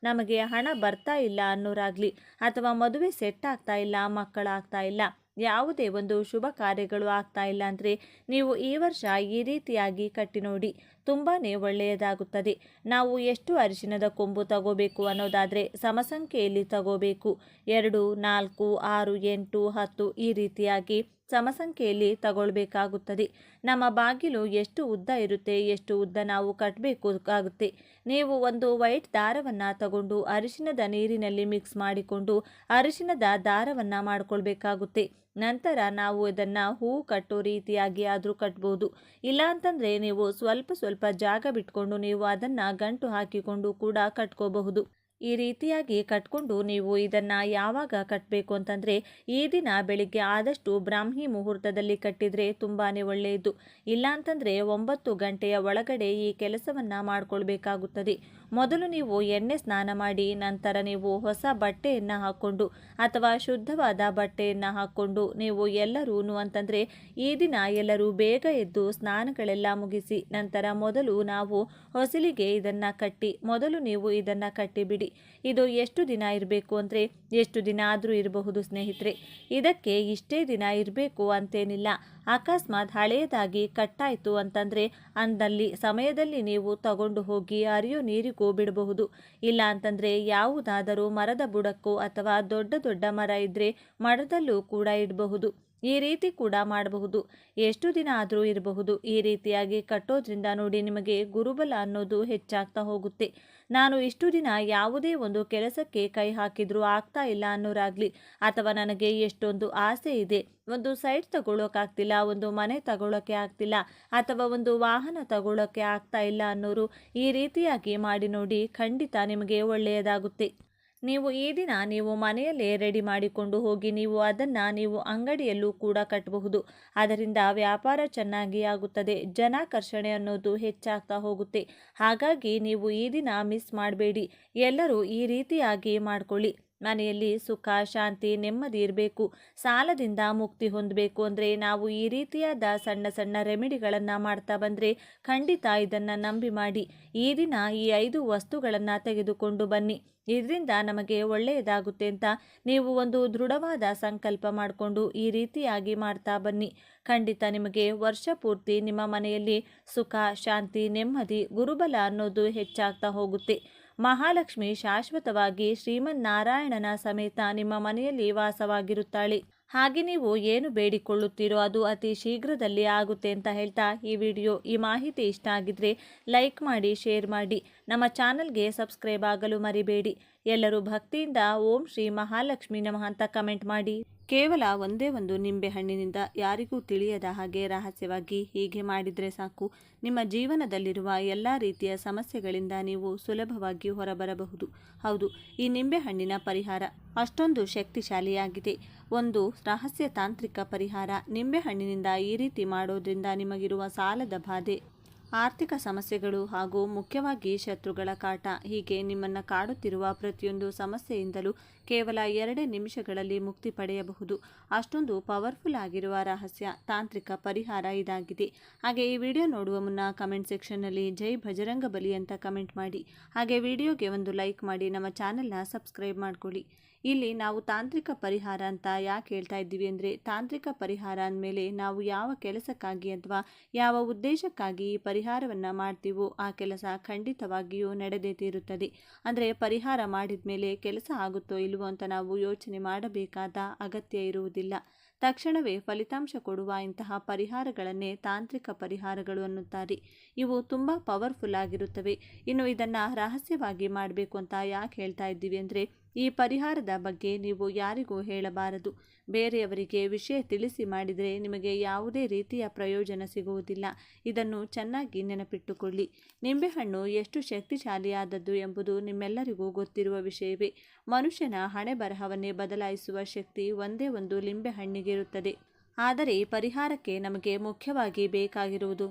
ನಮಗೆ ಹಣ ಬರ್ತಾ ಇಲ್ಲ ಅನ್ನೋರಾಗಲಿ ಅಥವಾ ಮದುವೆ ಸೆಟ್ ಆಗ್ತಾ ಇಲ್ಲ, ಮಕ್ಕಳಾಗ್ತಾ ಇಲ್ಲ, ಯಾವುದೇ ಒಂದು ಶುಭ ಕಾರ್ಯಗಳು ಆಗ್ತಾ ಇಲ್ಲ ಅಂದರೆ ನೀವು ಈ ವರ್ಷ ಈ ರೀತಿಯಾಗಿ ಕಟ್ಟಿ ನೋಡಿ, ತುಂಬಾ ಒಳ್ಳೆಯದಾಗುತ್ತದೆ. ನಾವು ಎಷ್ಟು ಅರಿಶಿನದ ಕೊಂಬು ತಗೋಬೇಕು ಅನ್ನೋದಾದರೆ ಸಮಸಂಖ್ಯೆಯಲ್ಲಿ ತಗೋಬೇಕು. 2, 4, 6, 8, 10 ಈ ರೀತಿಯಾಗಿ ಸಮಸಂಖ್ಯೆಯಲ್ಲಿ ತಗೊಳ್ಬೇಕಾಗುತ್ತದೆ. ನಮ್ಮ ಬಾಗಿಲು ಎಷ್ಟು ಉದ್ದ ಇರುತ್ತೆ, ಎಷ್ಟು ಉದ್ದ ನಾವು ಕಟ್ಟಬೇಕಾಗುತ್ತೆ. ನೀವು ಒಂದು ವೈಟ್ ದಾರವನ್ನು ತಗೊಂಡು ಅರಿಶಿನದ ನೀರಿನಲ್ಲಿ ಮಿಕ್ಸ್ ಮಾಡಿಕೊಂಡು ಅರಿಶಿನದ ದಾರವನ್ನು ಮಾಡಿಕೊಳ್ಬೇಕಾಗುತ್ತೆ. ನಂತರ ನಾವು ಇದನ್ನು ಹೂ ಕಟ್ಟೋ ರೀತಿಯಾಗಿ ಆದರೂ ಕಟ್ಬೋದು. ಇಲ್ಲ ಅಂತಂದರೆ ನೀವು ಸ್ವಲ್ಪ ಜಾಗ ಬಿಟ್ಕೊಂಡು ನೀವು ಅದನ್ನು ಗಂಟು ಹಾಕಿಕೊಂಡು ಕೂಡ ಕಟ್ಕೋಬಹುದು. ಈ ರೀತಿಯಾಗಿ ಕಟ್ಕೊಂಡು ನೀವು ಇದನ್ನು ಯಾವಾಗ ಕಟ್ಟಬೇಕು ಅಂತಂದರೆ ಈ ದಿನ ಬೆಳಿಗ್ಗೆ ಆದಷ್ಟು ಬ್ರಾಹ್ಮಿ ಮುಹೂರ್ತದಲ್ಲಿ ಕಟ್ಟಿದರೆ ತುಂಬಾ ಒಳ್ಳೆಯದು. ಇಲ್ಲ ಅಂತಂದರೆ 9 ಗಂಟೆಯ ಒಳಗಡೆ ಈ ಕೆಲಸವನ್ನು ಮಾಡಿಕೊಳ್ಬೇಕಾಗುತ್ತದೆ. ಮೊದಲು ನೀವು ಎಣ್ಣೆ ಸ್ನಾನ ಮಾಡಿ ನಂತರ ನೀವು ಹೊಸ ಬಟ್ಟೆಯನ್ನು ಹಾಕ್ಕೊಂಡು ಅಥವಾ ಶುದ್ಧವಾದ ಬಟ್ಟೆಯನ್ನು ಹಾಕ್ಕೊಂಡು ನೀವು ಎಲ್ಲರೂ ಅಂತಂದರೆ ಈ ದಿನ ಎಲ್ಲರೂ ಬೇಗ ಎದ್ದು ಸ್ನಾನಗಳೆಲ್ಲ ಮುಗಿಸಿ ನಂತರ ಮೊದಲು ನಾವು ಹೊಸಲಿಗೆ ಇದನ್ನು ಕಟ್ಟಿ ಮೊದಲು ನೀವು ಇದನ್ನು ಕಟ್ಟಿಬಿಡಿ. ಇದು ಎಷ್ಟು ದಿನ ಇರಬೇಕು ಅಂದರೆ ಎಷ್ಟು ದಿನ ಆದರೂ ಇರಬಹುದು ಸ್ನೇಹಿತರೆ. ಇದಕ್ಕೆ ಇಷ್ಟೇ ದಿನ ಇರಬೇಕು ಅಂತೇನಿಲ್ಲ. ಅಕಸ್ಮಾತ್ ಹಳೆಯದಾಗಿ ಕಟ್ಟಾಯಿತು ಅಂತಂದರೆ ಅಂದಲ್ಲಿ ಸಮಯದಲ್ಲಿ ನೀವು ತಗೊಂಡು ಹೋಗಿ ಹರಿಯೋ ನೀರಿಗೂ ಬಿಡಬಹುದು. ಇಲ್ಲ ಅಂತಂದರೆ ಯಾವುದಾದರೂ ಮರದ ಬುಡಕ್ಕೋ ಅಥವಾ ದೊಡ್ಡ ದೊಡ್ಡ ಮರ ಇದ್ದರೆ ಮರದಲ್ಲೂ ಕೂಡ ಇಡಬಹುದು. ಈ ರೀತಿ ಕೂಡ ಮಾಡಬಹುದು. ಎಷ್ಟು ದಿನ ಆದರೂ ಇರಬಹುದು. ಈ ರೀತಿಯಾಗಿ ಕಟ್ಟೋದ್ರಿಂದ ನೋಡಿ ನಿಮಗೆ ಗುರುಬಲ ಅನ್ನೋದು ಹೆಚ್ಚಾಗ್ತಾ ಹೋಗುತ್ತೆ. ನಾನು ಇಷ್ಟು ದಿನ ಯಾವುದೇ ಒಂದು ಕೆಲಸಕ್ಕೆ ಕೈ ಹಾಕಿದ್ರೂ ಆಗ್ತಾ ಇಲ್ಲ ಅನ್ನೋರಾಗಲಿ, ಅಥವಾ ನನಗೆ ಎಷ್ಟೊಂದು ಆಸೆ ಇದೆ, ಒಂದು ಸೈಟ್ ತಗೊಳ್ಳೋಕ್ಕಾಗ್ತಿಲ್ಲ, ಒಂದು ಮನೆ ತಗೊಳ್ಳೋಕ್ಕೆ ಆಗ್ತಿಲ್ಲ, ಅಥವಾ ಒಂದು ವಾಹನ ತಗೊಳ್ಳೋಕ್ಕೆ ಆಗ್ತಾ ಇಲ್ಲ ಅನ್ನೋರು ಈ ರೀತಿಯಾಗಿ ಮಾಡಿ ನೋಡಿ, ಖಂಡಿತ ನಿಮಗೆ ಒಳ್ಳೆಯದಾಗುತ್ತೆ. ನೀವು ಈ ದಿನ ನೀವು ಮನೆಯಲ್ಲೇ ರೆಡಿ ಮಾಡಿಕೊಂಡು ಹೋಗಿ ನೀವು ಅದನ್ನು ನೀವು ಅಂಗಡಿಯಲ್ಲೂ ಕೂಡ ಕಟ್ಟಬಹುದು. ಅದರಿಂದ ವ್ಯಾಪಾರ ಚೆನ್ನಾಗಿ ಆಗುತ್ತದೆ. ಜನಾಕರ್ಷಣೆ ಅನ್ನೋದು ಹೆಚ್ಚಾಗ್ತಾ ಹೋಗುತ್ತೆ. ಹಾಗಾಗಿ ನೀವು ಈ ದಿನ ಮಿಸ್ ಮಾಡಬೇಡಿ. ಎಲ್ಲರೂ ಈ ರೀತಿಯಾಗಿ ಮಾಡ್ಕೊಳ್ಳಿ. ಮನೆಯಲ್ಲಿ ಸುಖ, ಶಾಂತಿ, ನೆಮ್ಮದಿ ಇರಬೇಕು, ಸಾಲದಿಂದ ಮುಕ್ತಿ ಹೊಂದಬೇಕು ಅಂದರೆ ನಾವು ಈ ರೀತಿಯಾದ ಸಣ್ಣ ಸಣ್ಣ ರೆಮಿಡಿಗಳನ್ನು ಮಾಡ್ತಾ ಬಂದರೆ ಖಂಡಿತ ಇದನ್ನು ನಂಬಿ ಮಾಡಿ. ಈ ದಿನ ಈ 5 ವಸ್ತುಗಳನ್ನು ತೆಗೆದುಕೊಂಡು ಬನ್ನಿ. ಇದರಿಂದ ನಮಗೆ ಒಳ್ಳೆಯದಾಗುತ್ತೆ ಅಂತ ನೀವು ಒಂದು ದೃಢವಾದ ಸಂಕಲ್ಪ ಮಾಡಿಕೊಂಡು ಈ ರೀತಿಯಾಗಿ ಮಾಡ್ತಾ ಬನ್ನಿ. ಖಂಡಿತ ನಿಮಗೆ ವರ್ಷ ಪೂರ್ತಿ ನಿಮ್ಮ ಮನೆಯಲ್ಲಿ ಸುಖ, ಶಾಂತಿ, ನೆಮ್ಮದಿ, ಗುರುಬಲ ಅನ್ನೋದು ಹೆಚ್ಚಾಗ್ತಾ ಹೋಗುತ್ತೆ. ಮಹಾಲಕ್ಷ್ಮಿ ಶಾಶ್ವತವಾಗಿ ಶ್ರೀಮನ್ನಾರಾಯಣನ ಸಮೇತ ನಿಮ್ಮ ಮನೆಯಲ್ಲಿ ವಾಸವಾಗಿರುತ್ತಾಳೆ. ಹಾಗೆ ನೀವು ಏನು ಬೇಡಿಕೊಳ್ಳುತ್ತೀರೋ ಅದು ಅತಿ ಶೀಘ್ರದಲ್ಲಿ ಆಗುತ್ತೆ ಅಂತ ಹೇಳ್ತಾ ಈ ಮಾಹಿತಿ ಇಷ್ಟ ಆಗಿದ್ರೆ ಲೈಕ್ ಮಾಡಿ, ಶೇರ್ ಮಾಡಿ, ನಮ್ಮ ಚಾನಲ್ಗೆ ಸಬ್ಸ್ಕ್ರೈಬ್ ಆಗಲು ಮರಿಬೇಡಿ. ಎಲ್ಲರೂ ಭಕ್ತಿಯಿಂದ ಓಂ ಶ್ರೀ ಮಹಾಲಕ್ಷ್ಮಿ ನಮಃ ಅಂತ ಕಮೆಂಟ್ ಮಾಡಿ. ಕೇವಲ ಒಂದೇ ಒಂದು ನಿಂಬೆ ಹಣ್ಣಿನಿಂದ ಯಾರಿಗೂ ತಿಳಿಯದ ಹಾಗೆ ರಹಸ್ಯವಾಗಿ ಹೀಗೆ ಮಾಡಿದರೆ ಸಾಕು, ನಿಮ್ಮ ಜೀವನದಲ್ಲಿರುವ ಎಲ್ಲ ರೀತಿಯ ಸಮಸ್ಯೆಗಳಿಂದ ನೀವು ಸುಲಭವಾಗಿ ಹೊರಬರಬಹುದು. ಹೌದು, ಈ ನಿಂಬೆ ಹಣ್ಣಿನ ಪರಿಹಾರ ಅಷ್ಟೊಂದು ಶಕ್ತಿಶಾಲಿಯಾಗಿದೆ. ಒಂದು ರಹಸ್ಯ ತಾಂತ್ರಿಕ ಪರಿಹಾರ. ನಿಂಬೆ ಹಣ್ಣಿನಿಂದ ಈ ರೀತಿ ಮಾಡೋದ್ರಿಂದ ನಿಮಗಿರುವ ಸಾಲದ ಬಾಧೆ, ಆರ್ಥಿಕ ಸಮಸ್ಯೆಗಳು ಹಾಗೂ ಮುಖ್ಯವಾಗಿ ಶತ್ರುಗಳ ಕಾಟ, ಹೀಗೆ ನಿಮ್ಮನ್ನು ಕಾಡುತ್ತಿರುವ ಪ್ರತಿಯೊಂದು ಸಮಸ್ಯೆಯಿಂದಲೂ ಕೇವಲ 2 ನಿಮಿಷಗಳಲ್ಲಿ ಮುಕ್ತಿ ಪಡೆಯಬಹುದು. ಅಷ್ಟೊಂದು ಪವರ್ಫುಲ್ ಆಗಿರುವ ರಹಸ್ಯ ತಾಂತ್ರಿಕ ಪರಿಹಾರ ಇದಾಗಿದೆ. ಹಾಗೆ ಈ ವಿಡಿಯೋ ನೋಡುವ ಮುನ್ನ ಕಮೆಂಟ್ ಸೆಕ್ಷನ್ನಲ್ಲಿ ಜೈ ಭಜರಂಗ ಬಲಿ ಅಂತ ಕಮೆಂಟ್ ಮಾಡಿ. ಹಾಗೆ ವಿಡಿಯೋಗೆ ಒಂದು ಲೈಕ್ ಮಾಡಿ, ನಮ್ಮ ಚಾನೆಲ್ನ ಸಬ್ಸ್ಕ್ರೈಬ್ ಮಾಡ್ಕೊಳ್ಳಿ. ಇಲ್ಲಿ ನಾವು ತಾಂತ್ರಿಕ ಪರಿಹಾರ ಅಂತ ಯಾಕೆ ಹೇಳ್ತಾ ಇದ್ದೀವಿ ಅಂದರೆ, ತಾಂತ್ರಿಕ ಪರಿಹಾರ ಅಂದಮೇಲೆ ನಾವು ಯಾವ ಕೆಲಸಕ್ಕಾಗಿ ಅಥವಾ ಯಾವ ಉದ್ದೇಶಕ್ಕಾಗಿ ಈ ಪರಿಹಾರವನ್ನು ಮಾಡ್ತೀವೋ ಆ ಕೆಲಸ ಖಂಡಿತವಾಗಿಯೂ ನಡೆದೇ ತೀರುತ್ತದೆ. ಅಂದರೆ ಪರಿಹಾರ ಮಾಡಿದ ಮೇಲೆ ಕೆಲಸ ಆಗುತ್ತೋ ಇಲ್ವೋ ಅಂತ ನಾವು ಯೋಚನೆ ಮಾಡಬೇಕಾದ ಅಗತ್ಯ ಇರುವುದಿಲ್ಲ. ತಕ್ಷಣವೇ ಫಲಿತಾಂಶ ಕೊಡುವ ಇಂತಹ ಪರಿಹಾರಗಳನ್ನೇ ತಾಂತ್ರಿಕ ಪರಿಹಾರಗಳು ಅನ್ನುತ್ತಾರೆ. ಇವು ತುಂಬ ಪವರ್ಫುಲ್ ಆಗಿರುತ್ತವೆ. ಇನ್ನು ಇದನ್ನು ರಹಸ್ಯವಾಗಿ ಮಾಡಬೇಕು ಅಂತ ಯಾಕೆ ಹೇಳ್ತಾ ಇದ್ದೀವಿ ಅಂದರೆ, ಈ ಪರಿಹಾರದ ಬಗ್ಗೆ ನೀವು ಯಾರಿಗೂ ಹೇಳಬಾರದು. ಬೇರೆಯವರಿಗೆ ವಿಷಯ ತಿಳಿಸಿ ಮಾಡಿದರೆ ನಿಮಗೆ ಯಾವುದೇ ರೀತಿಯ ಪ್ರಯೋಜನ ಸಿಗುವುದಿಲ್ಲ. ಇದನ್ನು ಚೆನ್ನಾಗಿ ನೆನಪಿಟ್ಟುಕೊಳ್ಳಿ. ನಿಂಬೆಹಣ್ಣು ಎಷ್ಟು ಶಕ್ತಿಶಾಲಿಯಾದದ್ದು ಎಂಬುದು ನಿಮ್ಮೆಲ್ಲರಿಗೂ ಗೊತ್ತಿರುವ ವಿಷಯವೇ. ಮನುಷ್ಯನ ಹಣೆ ಬರಹವನ್ನೇ ಬದಲಾಯಿಸುವ ಶಕ್ತಿ ಒಂದೇ ಒಂದು ಲಿಂಬೆಹಣ್ಣಿಗೆ ಇರುತ್ತದೆ. ಆದರೆ ಈ ಪರಿಹಾರಕ್ಕೆ ನಮಗೆ ಮುಖ್ಯವಾಗಿ ಬೇಕಾಗಿರುವುದು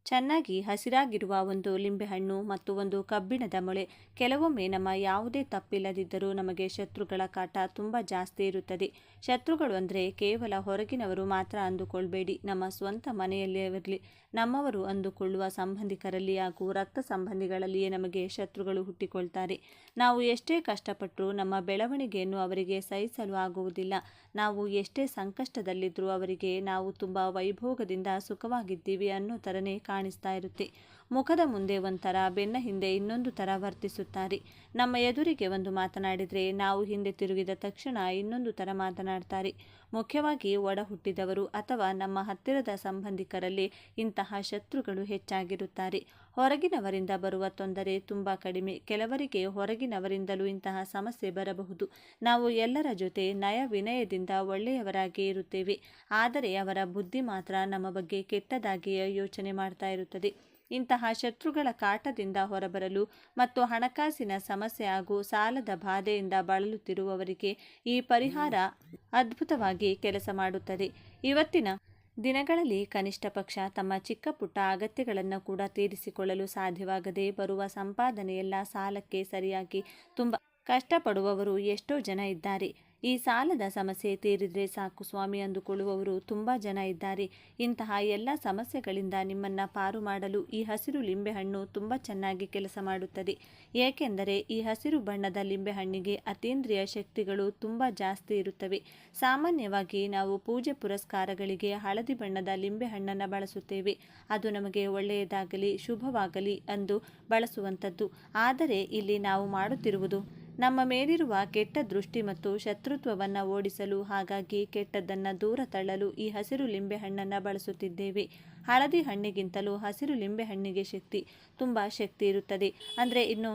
ಚೆನ್ನಾಗಿ ಹಸಿರಾಗಿರುವ ಒಂದು ಲಿಂಬೆಹಣ್ಣು ಮತ್ತು ಒಂದು ಕಬ್ಬಿಣದ ಮೊಳೆ. ಕೆಲವೊಮ್ಮೆ ನಮ್ಮ ಯಾವುದೇ ತಪ್ಪಿಲ್ಲದಿದ್ದರೂ ನಮಗೆ ಶತ್ರುಗಳ ಕಾಟ ತುಂಬ ಜಾಸ್ತಿ ಇರುತ್ತದೆ. ಶತ್ರುಗಳು ಅಂದರೆ ಕೇವಲ ಹೊರಗಿನವರು ಮಾತ್ರ ಅಂದುಕೊಳ್ಬೇಡಿ. ನಮ್ಮ ಸ್ವಂತ ಮನೆಯಲ್ಲಿರಲಿ, ನಮ್ಮವರು ಅಂದುಕೊಳ್ಳುವ ಸಂಬಂಧಿಕರಲ್ಲಿ ಹಾಗೂ ರಕ್ತ ಸಂಬಂಧಿಗಳಲ್ಲಿಯೇ ನಮಗೆ ಶತ್ರುಗಳು ಹುಟ್ಟಿಕೊಳ್ತಾರೆ. ನಾವು ಎಷ್ಟೇ ಕಷ್ಟಪಟ್ಟರೂ ನಮ್ಮ ಬೆಳವಣಿಗೆಯನ್ನು ಅವರಿಗೆ ಸಹಿಸಲು ಆಗುವುದಿಲ್ಲ. ನಾವು ಎಷ್ಟೇ ಸಂಕಷ್ಟದಲ್ಲಿದ್ದರೂ ಅವರಿಗೆ ನಾವು ತುಂಬ ವೈಭೋಗದಿಂದ ಸುಖವಾಗಿದ್ದೀವಿ ಅನ್ನೋ ಥರನೇ ಕಾಣಿಸ್ತಾ ಇರುತ್ತೆ. ಮುಖದ ಮುಂದೆ ಒಂಥರ, ಬೆನ್ನ ಹಿಂದೆ ಇನ್ನೊಂದು ಥರ ವರ್ತಿಸುತ್ತಾರೆ. ನಮ್ಮ ಎದುರಿಗೆ ಒಂದು ಮಾತನಾಡಿದರೆ ನಾವು ಹಿಂದೆ ತಿರುಗಿದ ತಕ್ಷಣ ಇನ್ನೊಂದು ಥರ ಮಾತನಾಡ್ತಾರೆ. ಮುಖ್ಯವಾಗಿ ಒಡ ಹುಟ್ಟಿದವರು ಅಥವಾ ನಮ್ಮ ಹತ್ತಿರದ ಸಂಬಂಧಿಕರಲ್ಲಿ ಇಂತಹ ಶತ್ರುಗಳು ಹೆಚ್ಚಾಗಿರುತ್ತಾರೆ. ಹೊರಗಿನವರಿಂದ ಬರುವ ತೊಂದರೆ ತುಂಬ ಕಡಿಮೆ. ಕೆಲವರಿಗೆ ಹೊರಗಿನವರಿಂದಲೂ ಇಂತಹ ಸಮಸ್ಯೆ ಬರಬಹುದು. ನಾವು ಎಲ್ಲರ ಜೊತೆ ನಯ ವಿನಯದಿಂದ ಒಳ್ಳೆಯವರಾಗಿ ಇರುತ್ತೇವೆ. ಆದರೆ ಅವರ ಬುದ್ಧಿ ಮಾತ್ರ ನಮ್ಮ ಬಗ್ಗೆ ಕೆಟ್ಟದಾಗಿಯೇ ಯೋಚನೆ ಮಾಡ್ತಾ ಇರುತ್ತದೆ. ಇಂತಹ ಶತ್ರುಗಳ ಕಾಟದಿಂದ ಹೊರಬರಲು ಮತ್ತು ಹಣಕಾಸಿನ ಸಮಸ್ಯೆ ಹಾಗೂ ಸಾಲದ ಬಾಧೆಯಿಂದ ಬಳಲುತ್ತಿರುವವರಿಗೆ ಈ ಪರಿಹಾರ ಅದ್ಭುತವಾಗಿ ಕೆಲಸ ಮಾಡುತ್ತದೆ. ಇವತ್ತಿನ ದಿನಗಳಲ್ಲಿ ಕನಿಷ್ಠ ಪಕ್ಷ ತಮ್ಮ ಚಿಕ್ಕ ಪುಟ್ಟ ಅಗತ್ಯಗಳನ್ನು ಕೂಡ ತೀರಿಸಿಕೊಳ್ಳಲು ಸಾಧ್ಯವಾಗದೆ ಬರುವ ಸಂಪಾದನೆಯೆಲ್ಲ ಸಾಲಕ್ಕೆ ಸರಿಯಾಗಿ ತುಂಬ ಕಷ್ಟಪಡುವವರು ಎಷ್ಟೋ ಜನ ಇದ್ದಾರೆ. ಈ ಸಾಲದ ಸಮಸ್ಯೆ ತೀರಿದ್ರೆ ಸಾಕು ಸ್ವಾಮಿ ಅಂದುಕೊಳ್ಳುವವರು ತುಂಬ ಜನ ಇದ್ದಾರೆ. ಇಂತಹ ಎಲ್ಲ ಸಮಸ್ಯೆಗಳಿಂದ ನಿಮ್ಮನ್ನು ಪಾರು ಮಾಡಲು ಈ ಹಸಿರು ಲಿಂಬೆಹಣ್ಣು ತುಂಬ ಚೆನ್ನಾಗಿ ಕೆಲಸ ಮಾಡುತ್ತದೆ. ಏಕೆಂದರೆ ಈ ಹಸಿರು ಬಣ್ಣದ ಲಿಂಬೆಹಣ್ಣಿಗೆ ಅತೀಂದ್ರಿಯ ಶಕ್ತಿಗಳು ತುಂಬ ಜಾಸ್ತಿ ಇರುತ್ತವೆ. ಸಾಮಾನ್ಯವಾಗಿ ನಾವು ಪೂಜೆ ಪುರಸ್ಕಾರಗಳಿಗೆ ಹಳದಿ ಬಣ್ಣದ ಲಿಂಬೆಹಣ್ಣನ್ನು ಬಳಸುತ್ತೇವೆ. ಅದು ನಮಗೆ ಒಳ್ಳೆಯದಾಗಲಿ ಶುಭವಾಗಲಿ ಎಂದು ಬಳಸುವಂಥದ್ದು. ಆದರೆ ಇಲ್ಲಿ ನಾವು ಮಾಡುತ್ತಿರುವುದು ನಮ್ಮ ಮೇಲಿರುವ ಕೆಟ್ಟ ದೃಷ್ಟಿ ಮತ್ತು ಶತ್ರುತ್ವವನ್ನು ಓಡಿಸಲು, ಹಾಗಾಗಿ ಕೆಟ್ಟದ್ದನ್ನು ದೂರ ತಳ್ಳಲು ಈ ಹಸಿರು ಲಿಂಬೆಹಣ್ಣನ್ನು ಬಳಸುತ್ತಿದ್ದೇವೆ. ಹಳದಿ ಹಣ್ಣಿಗಿಂತಲೂ ಹಸಿರು ಲಿಂಬೆಹಣ್ಣಿಗೆ ತುಂಬ ಶಕ್ತಿ ಇರುತ್ತದೆ. ಅಂದರೆ ಇನ್ನು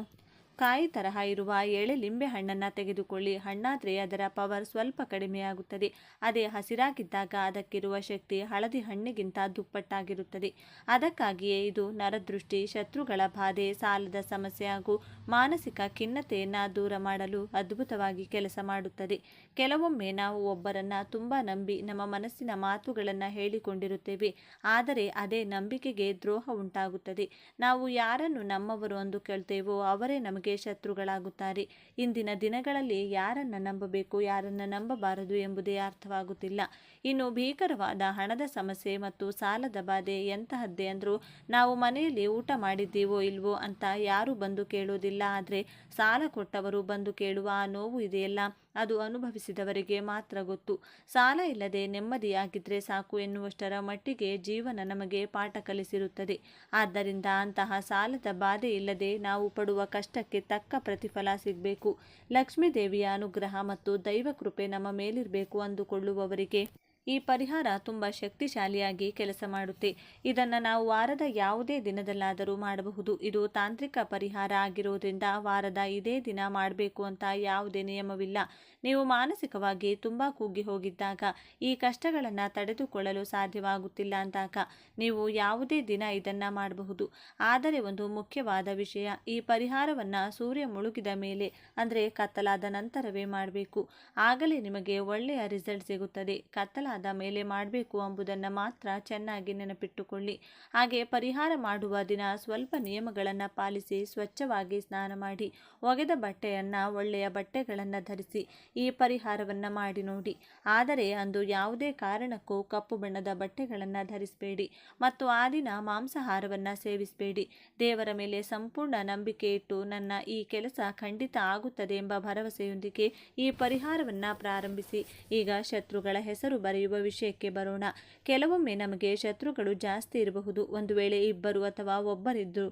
ಕಾಯಿ ತರಹ ಇರುವ ಎಳೆ ಲಿಂಬೆ ಹಣ್ಣನ್ನು ತೆಗೆದುಕೊಳ್ಳಿ. ಹಣ್ಣಾದರೆ ಅದರ ಪವರ್ ಸ್ವಲ್ಪ ಕಡಿಮೆಯಾಗುತ್ತದೆ. ಅದೇ ಹಸಿರಾಗಿದ್ದಾಗ ಅದಕ್ಕಿರುವ ಶಕ್ತಿ ಹಳದಿ ಹಣ್ಣಿಗಿಂತ ದುಪ್ಪಟ್ಟಾಗಿರುತ್ತದೆ. ಅದಕ್ಕಾಗಿಯೇ ಇದು ನರದೃಷ್ಟಿ, ಶತ್ರುಗಳ ಬಾಧೆ, ಸಾಲದ ಸಮಸ್ಯೆ ಹಾಗೂ ಮಾನಸಿಕ ಖಿನ್ನತೆಯನ್ನು ದೂರ ಮಾಡಲು ಅದ್ಭುತವಾಗಿ ಕೆಲಸ ಮಾಡುತ್ತದೆ. ಕೆಲವೊಮ್ಮೆ ನಾವು ಒಬ್ಬರನ್ನು ತುಂಬ ನಂಬಿ ನಮ್ಮ ಮನಸ್ಸಿನ ಮಾತುಗಳನ್ನು ಹೇಳಿಕೊಂಡಿರುತ್ತೇವೆ. ಆದರೆ ಅದೇ ನಂಬಿಕೆಗೆ ದ್ರೋಹ ಉಂಟಾಗುತ್ತದೆ. ನಾವು ಯಾರನ್ನು ನಮ್ಮವರು ಅಂದುಕೊಳ್ತೇವೋ ಅವರೇ ನಮಗೆ ಶತ್ರುಗಳಾಗುತ್ತಾರೆ. ಇಂದಿನ ದಿನಗಳಲ್ಲಿ ಯಾರನ್ನ ನಂಬಬೇಕು, ಯಾರನ್ನ ನಂಬಬಾರದು ಎಂಬುದೇ ಅರ್ಥವಾಗುತ್ತಿಲ್ಲ. ಇನ್ನು ಭೀಕರವಾದ ಹಣದ ಸಮಸ್ಯೆ ಮತ್ತು ಸಾಲದ ಬಾಧೆ ಎಂತಹದ್ದೇ ಅಂದರೂ ನಾವು ಮನೆಯಲ್ಲಿ ಊಟ ಮಾಡಿದ್ದೀವೋ ಇಲ್ವೋ ಅಂತ ಯಾರೂ ಬಂದು ಕೇಳೋದಿಲ್ಲ. ಆದರೆ ಸಾಲ ಕೊಟ್ಟವರು ಬಂದು ಕೇಳುವ ಆ ನೋವು ಇದೆಯಲ್ಲ, ಅದು ಅನುಭವಿಸಿದವರಿಗೆ ಮಾತ್ರ ಗೊತ್ತು. ಸಾಲ ಇಲ್ಲದೆ ನೆಮ್ಮದಿಯಾಗಿದ್ದರೆ ಸಾಕು ಎನ್ನುವಷ್ಟರ ಮಟ್ಟಿಗೆ ಜೀವನ ನಮಗೆ ಪಾಠ ಕಲಿಸಿರುತ್ತದೆ. ಆದ್ದರಿಂದ ಅಂತಹ ಸಾಲದ ಬಾಧೆ ಇಲ್ಲದೆ ನಾವು ಪಡುವ ಕಷ್ಟಕ್ಕೆ ತಕ್ಕ ಪ್ರತಿಫಲ ಸಿಗಬೇಕು, ಲಕ್ಷ್ಮೀ ದೇವಿಯ ಅನುಗ್ರಹ ಮತ್ತು ದೈವ ಕೃಪೆ ನಮ್ಮ ಮೇಲಿರಬೇಕು ಅಂದುಕೊಳ್ಳುವವರಿಗೆ ಈ ಪರಿಹಾರ ತುಂಬ ಶಕ್ತಿಶಾಲಿಯಾಗಿ ಕೆಲಸ ಮಾಡುತ್ತೆ. ಇದನ್ನು ನಾವು ವಾರದ ಯಾವುದೇ ದಿನದಲ್ಲಾದರೂ ಮಾಡಬಹುದು. ಇದು ತಾಂತ್ರಿಕ ಪರಿಹಾರ ಆಗಿರೋದ್ರಿಂದ ವಾರದ ಇದೇ ದಿನ ಮಾಡಬೇಕು ಅಂತ ಯಾವುದೇ ನಿಯಮವಿಲ್ಲ. ನೀವು ಮಾನಸಿಕವಾಗಿ ತುಂಬ ಕುಗ್ಗಿ ಹೋಗಿದ್ದಾಗ, ಈ ಕಷ್ಟಗಳನ್ನು ತಡೆದುಕೊಳ್ಳಲು ಸಾಧ್ಯವಾಗುತ್ತಿಲ್ಲ ಅಂದಾಗ ನೀವು ಯಾವುದೇ ದಿನ ಇದನ್ನು ಮಾಡಬಹುದು. ಆದರೆ ಒಂದು ಮುಖ್ಯವಾದ ವಿಷಯ, ಈ ಪರಿಹಾರವನ್ನು ಸೂರ್ಯ ಮುಳುಗಿದ ಮೇಲೆ ಅಂದರೆ ಕತ್ತಲಾದ ನಂತರವೇ ಮಾಡಬೇಕು. ಆಗಲೇ ನಿಮಗೆ ಒಳ್ಳೆಯ ರಿಸಲ್ಟ್ ಸಿಗುತ್ತದೆ. ಕತ್ತಲಾದ ಮೇಲೆ ಮಾಡಬೇಕು ಎಂಬುದನ್ನು ಮಾತ್ರ ಚೆನ್ನಾಗಿ ನೆನಪಿಟ್ಟುಕೊಳ್ಳಿ. ಹಾಗೆ ಪರಿಹಾರ ಮಾಡುವ ದಿನ ಸ್ವಲ್ಪ ನಿಯಮಗಳನ್ನು ಪಾಲಿಸಿ ಸ್ವಚ್ಛವಾಗಿ ಸ್ನಾನ ಮಾಡಿ, ಒಗೆದ ಬಟ್ಟೆಯನ್ನು ಒಳ್ಳೆಯ ಬಟ್ಟೆಗಳನ್ನು ಧರಿಸಿ ಈ ಪರಿಹಾರವನ್ನು ಮಾಡಿ ನೋಡಿ. ಆದರೆ ಅಂದು ಯಾವುದೇ ಕಾರಣಕ್ಕೂ ಕಪ್ಪು ಬಣ್ಣದ ಬಟ್ಟೆಗಳನ್ನು ಧರಿಸಬೇಡಿ ಮತ್ತು ಆ ದಿನ ಮಾಂಸಾಹಾರವನ್ನು ಸೇವಿಸಬೇಡಿ. ದೇವರ ಮೇಲೆ ಸಂಪೂರ್ಣ ನಂಬಿಕೆ ಇಟ್ಟು ನನ್ನ ಈ ಕೆಲಸ ಖಂಡಿತ ಆಗುತ್ತದೆ ಎಂಬ ಭರವಸೆಯೊಂದಿಗೆ ಈ ಪರಿಹಾರವನ್ನು ಪ್ರಾರಂಭಿಸಿ. ಈಗ ಶತ್ರುಗಳ ಹೆಸರು ಬರೆಯುವ ವಿಷಯಕ್ಕೆ ಬರೋಣ. ಕೆಲವೊಮ್ಮೆ ನಮಗೆ ಶತ್ರುಗಳು ಜಾಸ್ತಿ ಇರಬಹುದು. ಒಂದು ವೇಳೆ ಇಬ್ಬರು ಅಥವಾ ಒಬ್ಬರಿದ್ರು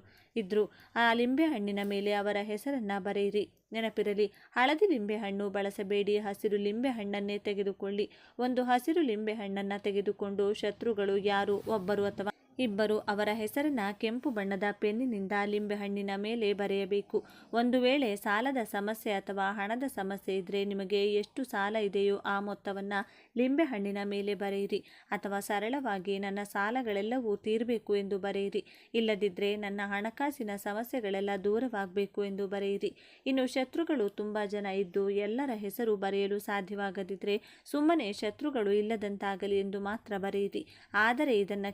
ಆ ಲಿಂಬೆಹಣ್ಣಿನ ಮೇಲೆ ಅವರ ಹೆಸರನ್ನು ಬರೆಯಿರಿ. ನೆನಪಿರಲಿ, ಹಳದಿ ಲಿಂಬೆಹಣ್ಣು ಬಳಸಬೇಡಿ, ಹಸಿರು ಲಿಂಬೆಹಣ್ಣನ್ನೇ ತೆಗೆದುಕೊಳ್ಳಿ. ಒಂದು ಹಸಿರು ಲಿಂಬೆಹಣ್ಣನ್ನು ತೆಗೆದುಕೊಂಡು ಶತ್ರುಗಳು ಯಾರು ಒಬ್ಬರು ಅಥವಾ ಇಬ್ಬರು ಅವರ ಹೆಸರನ್ನ ಕೆಂಪು ಬಣ್ಣದ ಪೆನ್ನಿನಿಂದ ಲಿಂಬೆಹಣ್ಣಿನ ಮೇಲೆ ಬರೆಯಬೇಕು. ಒಂದು ವೇಳೆ ಸಾಲದ ಸಮಸ್ಯೆ ಅಥವಾ ಹಣದ ಸಮಸ್ಯೆ ಇದ್ದರೆ ನಿಮಗೆ ಎಷ್ಟು ಸಾಲ ಇದೆಯೋ ಆ ಮೊತ್ತವನ್ನು ಲಿಂಬೆಹಣ್ಣಿನ ಮೇಲೆ ಬರೆಯಿರಿ. ಅಥವಾ ಸರಳವಾಗಿ ನನ್ನ ಸಾಲಗಳೆಲ್ಲವೂ ತೀರಬೇಕು ಎಂದು ಬರೆಯಿರಿ. ಇಲ್ಲದಿದ್ದರೆ ನನ್ನ ಹಣಕಾಸಿನ ಸಮಸ್ಯೆಗಳೆಲ್ಲ ದೂರವಾಗಬೇಕು ಎಂದು ಬರೆಯಿರಿ. ಇನ್ನು ಶತ್ರುಗಳು ತುಂಬ ಜನ ಇದ್ದು ಎಲ್ಲರ ಹೆಸರು ಬರೆಯಲು ಸಾಧ್ಯವಾಗದಿದ್ದರೆ ಸುಮ್ಮನೆ ಶತ್ರುಗಳು ಇಲ್ಲದಂತಾಗಲಿ ಎಂದು ಮಾತ್ರ ಬರೆಯಿರಿ. ಆದರೆ ಇದನ್ನು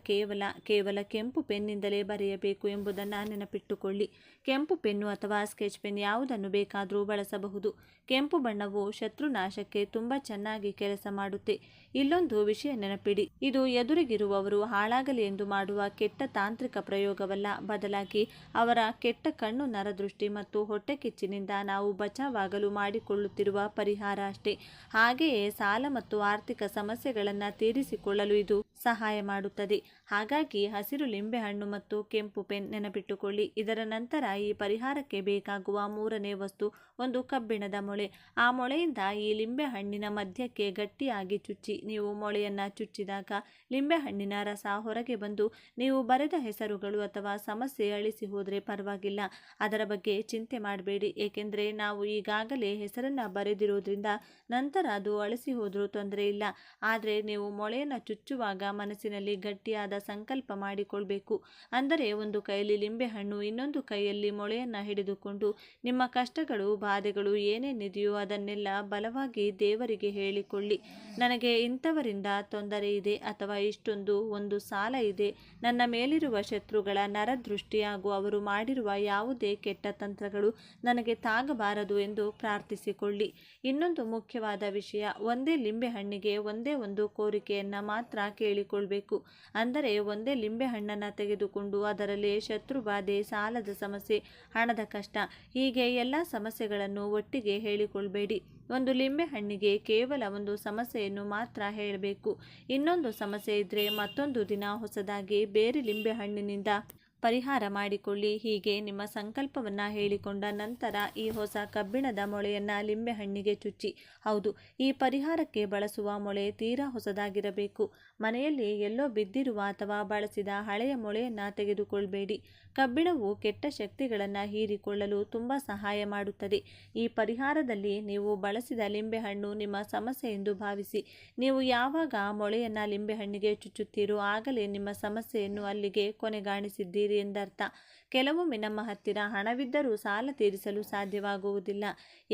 ಕೇವಲ ಕೆಂಪು ಪೆನ್ನಿಂದಲೇ ಬರೆಯಬೇಕು ಎಂಬುದನ್ನು ನೆನಪಿಟ್ಟುಕೊಳ್ಳಿ. ಕೆಂಪು ಪೆನ್ನು ಅಥವಾ ಸ್ಕೆಚ್ ಪೆನ್ ಯಾವುದನ್ನು ಬೇಕಾದರೂ ಬಳಸಬಹುದು. ಕೆಂಪು ಬಣ್ಣವು ಶತ್ರುನಾಶಕ್ಕೆ ತುಂಬ ಚೆನ್ನಾಗಿ ಕೆಲಸ ಮಾಡುತ್ತೆ. ಇಲ್ಲೊಂದು ವಿಷಯ ನೆನಪಿಡಿ, ಇದು ಎದುರಿಗಿರುವವರು ಹಾಳಾಗಲಿ ಎಂದು ಮಾಡುವ ಕೆಟ್ಟ ತಾಂತ್ರಿಕ ಪ್ರಯೋಗವಲ್ಲ. ಬದಲಾಗಿ ಅವರ ಕೆಟ್ಟ ಕಣ್ಣು ನರದೃಷ್ಟಿ ಮತ್ತು ಹೊಟ್ಟೆ ಕಿಚ್ಚಿನಿಂದ ನಾವು ಬಚಾವಾಗಲು ಮಾಡಿಕೊಳ್ಳುತ್ತಿರುವ ಪರಿಹಾರ ಅಷ್ಟೇ. ಹಾಗೆಯೇ ಸಾಲ ಮತ್ತು ಆರ್ಥಿಕ ಸಮಸ್ಯೆಗಳನ್ನು ತೀರಿಸಿಕೊಳ್ಳಲು ಇದು ಸಹಾಯ ಮಾಡುತ್ತದೆ. ಹಾಗಾಗಿ ಹಸಿರು ಲಿಂಬೆಹಣ್ಣು ಮತ್ತು ಕೆಂಪು ಪೆನ್ ನೆನಪಿಟ್ಟುಕೊಳ್ಳಿ. ಇದರ ನಂತರ ಈ ಪರಿಹಾರಕ್ಕೆ ಬೇಕಾಗುವ ಮೂರನೇ ವಸ್ತು ಒಂದು ಕಬ್ಬಿಣದ ಮೊಳೆ. ಆ ಮೊಳೆಯಿಂದ ಈ ಲಿಂಬೆಹಣ್ಣಿನ ಮಧ್ಯಕ್ಕೆ ಗಟ್ಟಿಯಾಗಿ ಚುಚ್ಚಿ. ನೀವು ಮೊಳೆಯನ್ನು ಚುಚ್ಚಿದಾಗ ಲಿಂಬೆಹಣ್ಣಿನ ರಸ ಹೊರಗೆ ಬಂದು ನೀವು ಬರೆದ ಹೆಸರುಗಳು ಅಥವಾ ಸಮಸ್ಯೆ ಅಳಿಸಿ ಹೋದರೆ ಪರವಾಗಿಲ್ಲ, ಅದರ ಬಗ್ಗೆ ಚಿಂತೆ ಮಾಡಬೇಡಿ. ಏಕೆಂದರೆ ನಾವು ಈಗಾಗಲೇ ಹೆಸರನ್ನು ಬರೆದಿರೋದ್ರಿಂದ ನಂತರ ಅದು ಅಳಿಸಿ ಹೋದರೂ ತೊಂದರೆ ಇಲ್ಲ. ಆದರೆ ನೀವು ಮೊಳೆಯನ್ನು ಚುಚ್ಚುವಾಗ ಮನಸ್ಸಿನಲ್ಲಿ ಗಟ್ಟಿಯಾದ ಸಂಕಲ್ಪ ಮಾಡಿಕೊಳ್ಬೇಕು. ಅಂದರೆ ಒಂದು ಕೈಯಲ್ಲಿ ಲಿಂಬೆಹಣ್ಣು, ಇನ್ನೊಂದು ಕೈಯಲ್ಲಿ ಮೊಳೆಯನ್ನು ಹಿಡಿದುಕೊಂಡು ನಿಮ್ಮ ಕಷ್ಟಗಳು ಬಾಧೆಗಳು ಏನೇನಿದೆಯೋ ಅದನ್ನೆಲ್ಲ ಬಲವಾಗಿ ದೇವರಿಗೆ ಹೇಳಿಕೊಳ್ಳಿ. ನನಗೆ ಇಂಥವರಿಂದ ತೊಂದರೆ ಇದೆ ಅಥವಾ ಇಷ್ಟೊಂದು ಒಂದು ಸಾಲ ಇದೆ, ನನ್ನ ಮೇಲಿರುವ ಶತ್ರುಗಳ ನರದೃಷ್ಟಿ ಹಾಗೂ ಅವರು ಮಾಡಿರುವ ಯಾವುದೇ ಕೆಟ್ಟ ತಂತ್ರಗಳು ನನಗೆ ತಾಗಬಾರದು ಎಂದು ಪ್ರಾರ್ಥಿಸಿಕೊಳ್ಳಿ. ಇನ್ನೊಂದು ಮುಖ್ಯವಾದ ವಿಷಯ, ಒಂದೇ ಲಿಂಬೆಹಣ್ಣಿಗೆ ಒಂದೇ ಒಂದು ಕೋರಿಕೆಯನ್ನು ಮಾತ್ರ ಕೇಳಿಕೊಳ್ಬೇಕು. ಅಂದರೆ ಒಂದೇ ಲಿಂಬೆಹಣ್ಣನ್ನು ತೆಗೆದುಕೊಂಡು ಅದರಲ್ಲಿ ಶತ್ರುಬಾಧೆ, ಸಾಲದ ಸಮಸ್ಯೆ, ಹಣದ ಕಷ್ಟ, ಹೀಗೆ ಎಲ್ಲ ಸಮಸ್ಯೆಗಳನ್ನು ಒಟ್ಟಿಗೆ ಹೇಳಿಕೊಳ್ಬೇಡಿ. ಒಂದು ಲಿಂಬೆಹಣ್ಣಿಗೆ ಕೇವಲ ಒಂದು ಸಮಸ್ಯೆಯನ್ನು ಮಾತ್ರ ಹೇಳಬೇಕು. ಇನ್ನೊಂದು ಸಮಸ್ಯೆ ಇದ್ದರೆ ಮತ್ತೊಂದು ದಿನ ಹೊಸದಾಗಿ ಬೇರೆ ಲಿಂಬೆಹಣ್ಣಿನಿಂದ ಪರಿಹಾರ ಮಾಡಿಕೊಳ್ಳಿ. ಹೀಗೆ ನಿಮ್ಮ ಸಂಕಲ್ಪವನ್ನು ಹೇಳಿಕೊಂಡ ನಂತರ ಈ ಹೊಸ ಕಬ್ಬಿಣದ ಮೊಳೆಯನ್ನು ಲಿಂಬೆಹಣ್ಣಿಗೆ ಚುಚ್ಚಿ. ಹೌದು, ಈ ಪರಿಹಾರಕ್ಕೆ ಬಳಸುವ ಮೊಳೆ ತೀರಾ ಹೊಸದಾಗಿರಬೇಕು. ಮನೆಯಲ್ಲಿ ಎಲ್ಲೋ ಬಿದ್ದಿರುವ ಅಥವಾ ಬಳಸಿದ ಹಳೆಯ ಮೊಳೆಯನ್ನು ತೆಗೆದುಕೊಳ್ಬೇಡಿ. ಕಬ್ಬಿಣವು ಕೆಟ್ಟ ಶಕ್ತಿಗಳನ್ನು ಹೀರಿಕೊಳ್ಳಲು ತುಂಬ ಸಹಾಯ ಮಾಡುತ್ತದೆ. ಈ ಪರಿಹಾರದಲ್ಲಿ ನೀವು ಬಳಸಿದ ಲಿಂಬೆಹಣ್ಣು ನಿಮ್ಮ ಸಮಸ್ಯೆ ಎಂದು ಭಾವಿಸಿ. ನೀವು ಯಾವಾಗ ಆ ಮೊಳೆಯನ್ನು ಲಿಂಬೆಹಣ್ಣಿಗೆ ಚುಚ್ಚುತ್ತೀರೋ ಆಗಲೇ ನಿಮ್ಮ ಸಮಸ್ಯೆಯನ್ನು ಅಲ್ಲಿಗೆ ಕೊನೆಗಾಣಿಸಿದ್ದೀರಿ ಎಂದರ್ಥ. ಕೆಲವೊಮ್ಮೆ ನಮ್ಮ ಹತ್ತಿರ ಹಣವಿದ್ದರೂ ಸಾಲ ತೀರಿಸಲು ಸಾಧ್ಯವಾಗುವುದಿಲ್ಲ.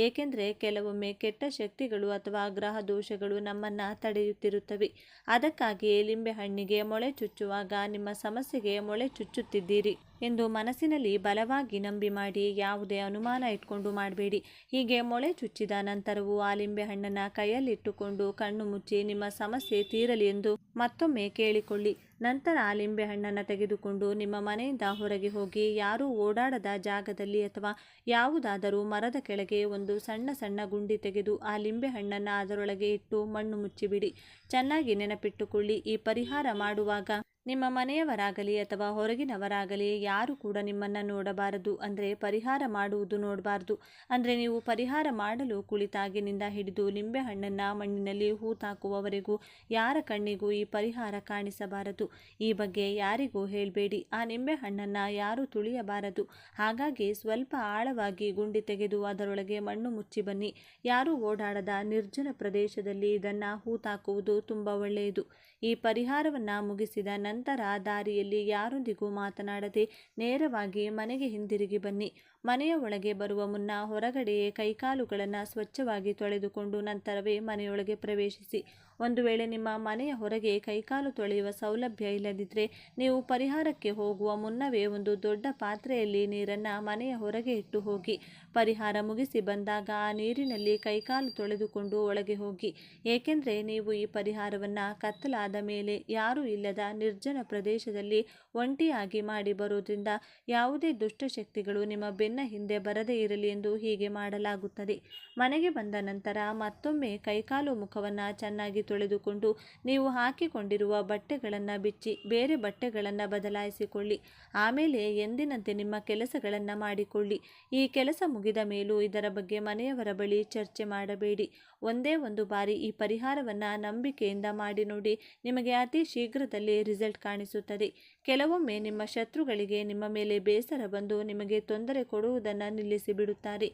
ಏಕೆಂದರೆ ಕೆಲವೊಮ್ಮೆ ಕೆಟ್ಟ ಶಕ್ತಿಗಳು ಅಥವಾ ಗ್ರಹ ದೋಷಗಳು ನಮ್ಮನ್ನು ತಡೆಯುತ್ತಿರುತ್ತವೆ. ಅದಕ್ಕಾಗಿಯೇ ಲಿಂಬೆಹಣ್ಣಿಗೆ ಮೊಳೆ ಚುಚ್ಚುವಾಗ ನಿಮ್ಮ ಸಮಸ್ಯೆಗೆ ಮೊಳೆ ಚುಚ್ಚುತ್ತಿದ್ದೀರಿ ಎಂದು ಮನಸ್ಸಿನಲ್ಲಿ ಬಲವಾಗಿ ನಂಬಿ ಮಾಡಿ. ಯಾವುದೇ ಅನುಮಾನ ಇಟ್ಕೊಂಡು ಮಾಡಬೇಡಿ. ಹೀಗೆ ಮೊಳೆ ಚುಚ್ಚಿದ ನಂತರವೂ ಆ ಲಿಂಬೆಹಣ್ಣನ್ನು ಕೈಯಲ್ಲಿಟ್ಟುಕೊಂಡು ಕಣ್ಣು ಮುಚ್ಚಿ ನಿಮ್ಮ ಸಮಸ್ಯೆ ತೀರಲಿ ಎಂದು ಮತ್ತೊಮ್ಮೆ ಕೇಳಿಕೊಳ್ಳಿ. ನಂತರ ಆ ಲಿಂಬೆಹಣ್ಣನ್ನು ತೆಗೆದುಕೊಂಡು ನಿಮ್ಮ ಮನೆಯಿಂದ ಹೊರಗೆ ಹೋಗಿ ಯಾರೂ ಓಡಾಡದ ಜಾಗದಲ್ಲಿ ಅಥವಾ ಯಾವುದಾದರೂ ಮರದ ಕೆಳಗೆ ಒಂದು ಸಣ್ಣ ಸಣ್ಣ ಗುಂಡಿ ತೆಗೆದು ಆ ಲಿಂಬೆಹಣ್ಣನ್ನು ಅದರೊಳಗೆ ಇಟ್ಟು ಮಣ್ಣು ಮುಚ್ಚಿಬಿಡಿ. ಚೆನ್ನಾಗಿ ನೆನಪಿಟ್ಟುಕೊಳ್ಳಿ, ಈ ಪರಿಹಾರ ಮಾಡುವಾಗ ನಿಮ್ಮ ಮನೆಯವರಾಗಲಿ ಅಥವಾ ಹೊರಗಿನವರಾಗಲಿ ಯಾರು ಕೂಡ ನಿಮ್ಮನ್ನು ನೋಡಬಾರದು. ಅಂದರೆ ಪರಿಹಾರ ಮಾಡುವುದು ನೋಡಬಾರ್ದು. ಅಂದರೆ ನೀವು ಪರಿಹಾರ ಮಾಡಲು ಕುಳಿತಾಗಿನಿಂದ ಹಿಡಿದು ಲಿಂಬೆಹಣ್ಣನ್ನು ಮಣ್ಣಿನಲ್ಲಿ ಹೂತಾಕುವವರೆಗೂ ಯಾರ ಕಣ್ಣಿಗೂ ಈ ಪರಿಹಾರ ಕಾಣಿಸಬಾರದು. ಈ ಬಗ್ಗೆ ಯಾರಿಗೂ ಹೇಳಬೇಡಿ. ಆ ನಿಂಬೆಹಣ್ಣನ್ನು ಯಾರೂ ತುಳಿಯಬಾರದು. ಹಾಗಾಗಿ ಸ್ವಲ್ಪ ಆಳವಾಗಿ ಗುಂಡಿ ತೆಗೆದು ಅದರೊಳಗೆ ಮಣ್ಣು ಮುಚ್ಚಿ ಬನ್ನಿ. ಯಾರೂ ಓಡಾಡದ ನಿರ್ಜನ ಪ್ರದೇಶದಲ್ಲಿ ಇದನ್ನು ಹೂತಾಕುವುದು ತುಂಬ ಒಳ್ಳೆಯದು. ಈ ಪರಿಹಾರವನ್ನು ಮುಗಿಸಿದ ನಂತರ ದಾರಿಯಲ್ಲಿ ಯಾರೊಂದಿಗೂ ಮಾತನಾಡದೆ ನೇರವಾಗಿ ಮನೆಗೆ ಹಿಂದಿರುಗಿ ಬನ್ನಿ. ಮನೆಯ ಒಳಗೆ ಬರುವ ಮುನ್ನ ಹೊರಗಡೆಯೇ ಕೈಕಾಲುಗಳನ್ನು ಸ್ವಚ್ಛವಾಗಿ ತೊಳೆದುಕೊಂಡು ನಂತರವೇ ಮನೆಯೊಳಗೆ ಪ್ರವೇಶಿಸಿ. ಒಂದು ವೇಳೆ ನಿಮ್ಮ ಮನೆಯ ಹೊರಗೆ ಕೈಕಾಲು ತೊಳೆಯುವ ಸೌಲಭ್ಯ ಇಲ್ಲದಿದ್ದರೆ ನೀವು ಪರಿಹಾರಕ್ಕೆ ಹೋಗುವ ಮುನ್ನವೇ ಒಂದು ದೊಡ್ಡ ಪಾತ್ರೆಯಲ್ಲಿ ನೀರನ್ನು ಮನೆಯ ಹೊರಗೆ ಇಟ್ಟು ಹೋಗಿ. ಪರಿಹಾರ ಮುಗಿಸಿ ಬಂದಾಗ ಆ ನೀರಿನಲ್ಲಿ ಕೈಕಾಲು ತೊಳೆದುಕೊಂಡು ಒಳಗೆ ಹೋಗಿ. ಏಕೆಂದರೆ ನೀವು ಈ ಪರಿಹಾರವನ್ನು ಕತ್ತಲಾದ ಮೇಲೆ ಯಾರೂ ಇಲ್ಲದ ನಿರ್ಜನ ಪ್ರದೇಶದಲ್ಲಿ ಒಂಟಿಯಾಗಿ ಮಾಡಿ ಬರೋದ್ರಿಂದ ಯಾವುದೇ ದುಷ್ಟಶಕ್ತಿಗಳು ನಿಮ್ಮ ಬೆನ್ನ ಹಿಂದೆ ಬರದೇ ಇರಲಿ ಎಂದು ಹೀಗೆ ಮಾಡಲಾಗುತ್ತದೆ. ಮನೆಗೆ ಬಂದ ನಂತರ ಮತ್ತೊಮ್ಮೆ ಕೈಕಾಲು ಮುಖವನ್ನು ಚೆನ್ನಾಗಿ ತೊಳೆದುಕೊಂಡು ನೀವು ಹಾಕಿಕೊಂಡಿರುವ ಬಟ್ಟೆಗಳನ್ನು ಬಿಚ್ಚಿ ಬೇರೆ ಬಟ್ಟೆಗಳನ್ನು ಬದಲಾಯಿಸಿಕೊಳ್ಳಿ. ಆಮೇಲೆ ಎಂದಿನಂತೆ ನಿಮ್ಮ ಕೆಲಸಗಳನ್ನು ಮಾಡಿಕೊಳ್ಳಿ. ಈ ಕೆಲಸ ಮುಗಿದ ಮೇಲೂ ಇದರ ಬಗ್ಗೆ ಮನೆಯವರ ಬಳಿ ಚರ್ಚೆ ಮಾಡಬೇಡಿ. ಒಂದೇ ಒಂದು ಬಾರಿ ಈ ಪರಿಹಾರವನ್ನು ನಂಬಿಕೆಯಿಂದ ಮಾಡಿ ನೋಡಿ. ನಿಮಗೆ ಅತಿ ಶೀಘ್ರದಲ್ಲೇ ರಿಸಲ್ಟ್ ಕಾಣಿಸುತ್ತದೆ. ಕೆಲವೊಮ್ಮೆ ನಿಮ್ಮ ಶತ್ರುಗಳಿಗೆ ನಿಮ್ಮ ಮೇಲೆ ಬೇಸರ ಬಂದು ನಿಮಗೆ ತೊಂದರೆ ಕೊಡುವುದನ್ನು ನಿಲ್ಲಿಸಿ ಬಿಡುತ್ತಾರೆ.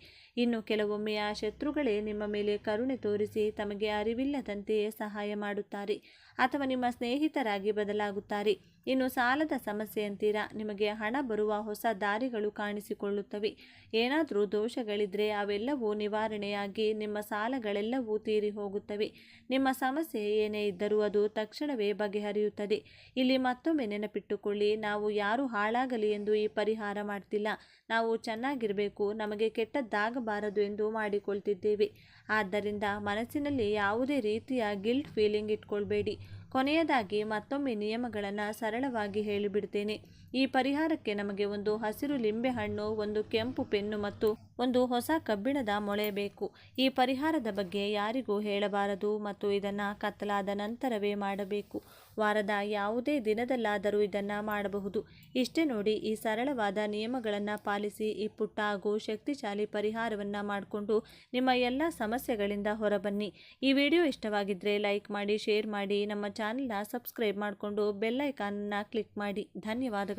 ಇನ್ನು ಕೆಲವೊಮ್ಮೆ ಆ ಶತ್ರುಗಳೇ ನಿಮ್ಮ ಮೇಲೆ ಕರುಣೆ ತೋರಿಸಿ ತಮಗೆ ಅರಿವಿಲ್ಲದಂತೆಯೇ ಸಹಾಯ ಮಾಡುತ್ತಾರೆ ಅಥವಾ ನಿಮ್ಮ ಸ್ನೇಹಿತರಾಗಿ ಬದಲಾಗುತ್ತಾರೆ. ಇನ್ನು ಸಾಲದ ಸಮಸ್ಯೆ ಅಂತೀರಾ, ನಿಮಗೆ ಹಣ ಬರುವ ಹೊಸ ದಾರಿಗಳು ಕಾಣಿಸಿಕೊಳ್ಳುತ್ತವೆ. ಏನಾದರೂ ದೋಷಗಳಿದ್ದರೆ ಅವೆಲ್ಲವೂ ನಿವಾರಣೆಯಾಗಿ ನಿಮ್ಮ ಸಾಲಗಳೆಲ್ಲವೂ ತೀರಿ ಹೋಗುತ್ತವೆ. ನಿಮ್ಮ ಸಮಸ್ಯೆ ಏನೇ ಇದ್ದರೂ ಅದು ತಕ್ಷಣವೇ ಬಗೆಹರಿಯುತ್ತದೆ. ಇಲ್ಲಿ ಮತ್ತೊಮ್ಮೆ ನೆನಪಿಟ್ಟುಕೊಳ್ಳಿ, ನಾವು ಯಾರು ಹಾಳಾಗಲಿ ಎಂದು ಈ ಪರಿಹಾರ ಮಾಡ್ತಿಲ್ಲ. ನಾವು ಚೆನ್ನಾಗಿರಬೇಕು, ನಮಗೆ ಕೆಟ್ಟದ್ದಾಗಬಾರದು ಎಂದು ಮಾಡಿಕೊಳ್ತಿದ್ದೇವೆ. ಆದ್ದರಿಂದ ಮನಸ್ಸಿನಲ್ಲಿ ಯಾವುದೇ ರೀತಿಯ ಗಿಲ್ಟ್ ಫೀಲಿಂಗ್ ಇಟ್ಕೊಳ್ಬೇಡಿ. ಕೊನೆಯದಾಗಿ ಮತ್ತೊಮ್ಮೆ ನಿಯಮಗಳನ್ನು ಸರಳವಾಗಿ ಹೇಳಿಬಿಡ್ತೇನೆ. ಈ ಪರಿಹಾರಕ್ಕೆ ನಮಗೆ ಒಂದು ಹಸಿರು ಲಿಂಬೆಹಣ್ಣು, ಒಂದು ಕೆಂಪು ಪೆನ್ನು ಮತ್ತು ಒಂದು ಹೊಸ ಕಬ್ಬಿಣದ ಮೊಳೆ ಬೇಕು. ಈ ಪರಿಹಾರದ ಬಗ್ಗೆ ಯಾರಿಗೂ ಹೇಳಬಾರದು ಮತ್ತು ಇದನ್ನು ಕತ್ತಲಾದ ನಂತರವೇ ಮಾಡಬೇಕು. ವಾರದ ಯಾವುದೇ ದಿನದಲ್ಲಾದರೂ ಇದನ್ನು ಮಾಡಬಹುದು. ಇಷ್ಟೇ ನೋಡಿ, ಈ ಸರಳವಾದ ನಿಯಮಗಳನ್ನು ಪಾಲಿಸಿ ಈ ಪುಟ್ಟ ಹಾಗೂ ಶಕ್ತಿಶಾಲಿ ಪರಿಹಾರವನ್ನು ಮಾಡಿಕೊಂಡು ನಿಮ್ಮ ಎಲ್ಲ ಸಮಸ್ಯೆಗಳಿಂದ ಹೊರಬನ್ನಿ. ಈ ವಿಡಿಯೋ ಇಷ್ಟವಾಗಿದ್ದರೆ ಲೈಕ್ ಮಾಡಿ, ಶೇರ್ ಮಾಡಿ, ನಮ್ಮ ಚಾನೆಲ್ನ ಸಬ್ಸ್ಕ್ರೈಬ್ ಮಾಡಿಕೊಂಡು ಬೆಲ್ ಐಕಾನನ್ನು ಕ್ಲಿಕ್ ಮಾಡಿ. ಧನ್ಯವಾದಗಳು.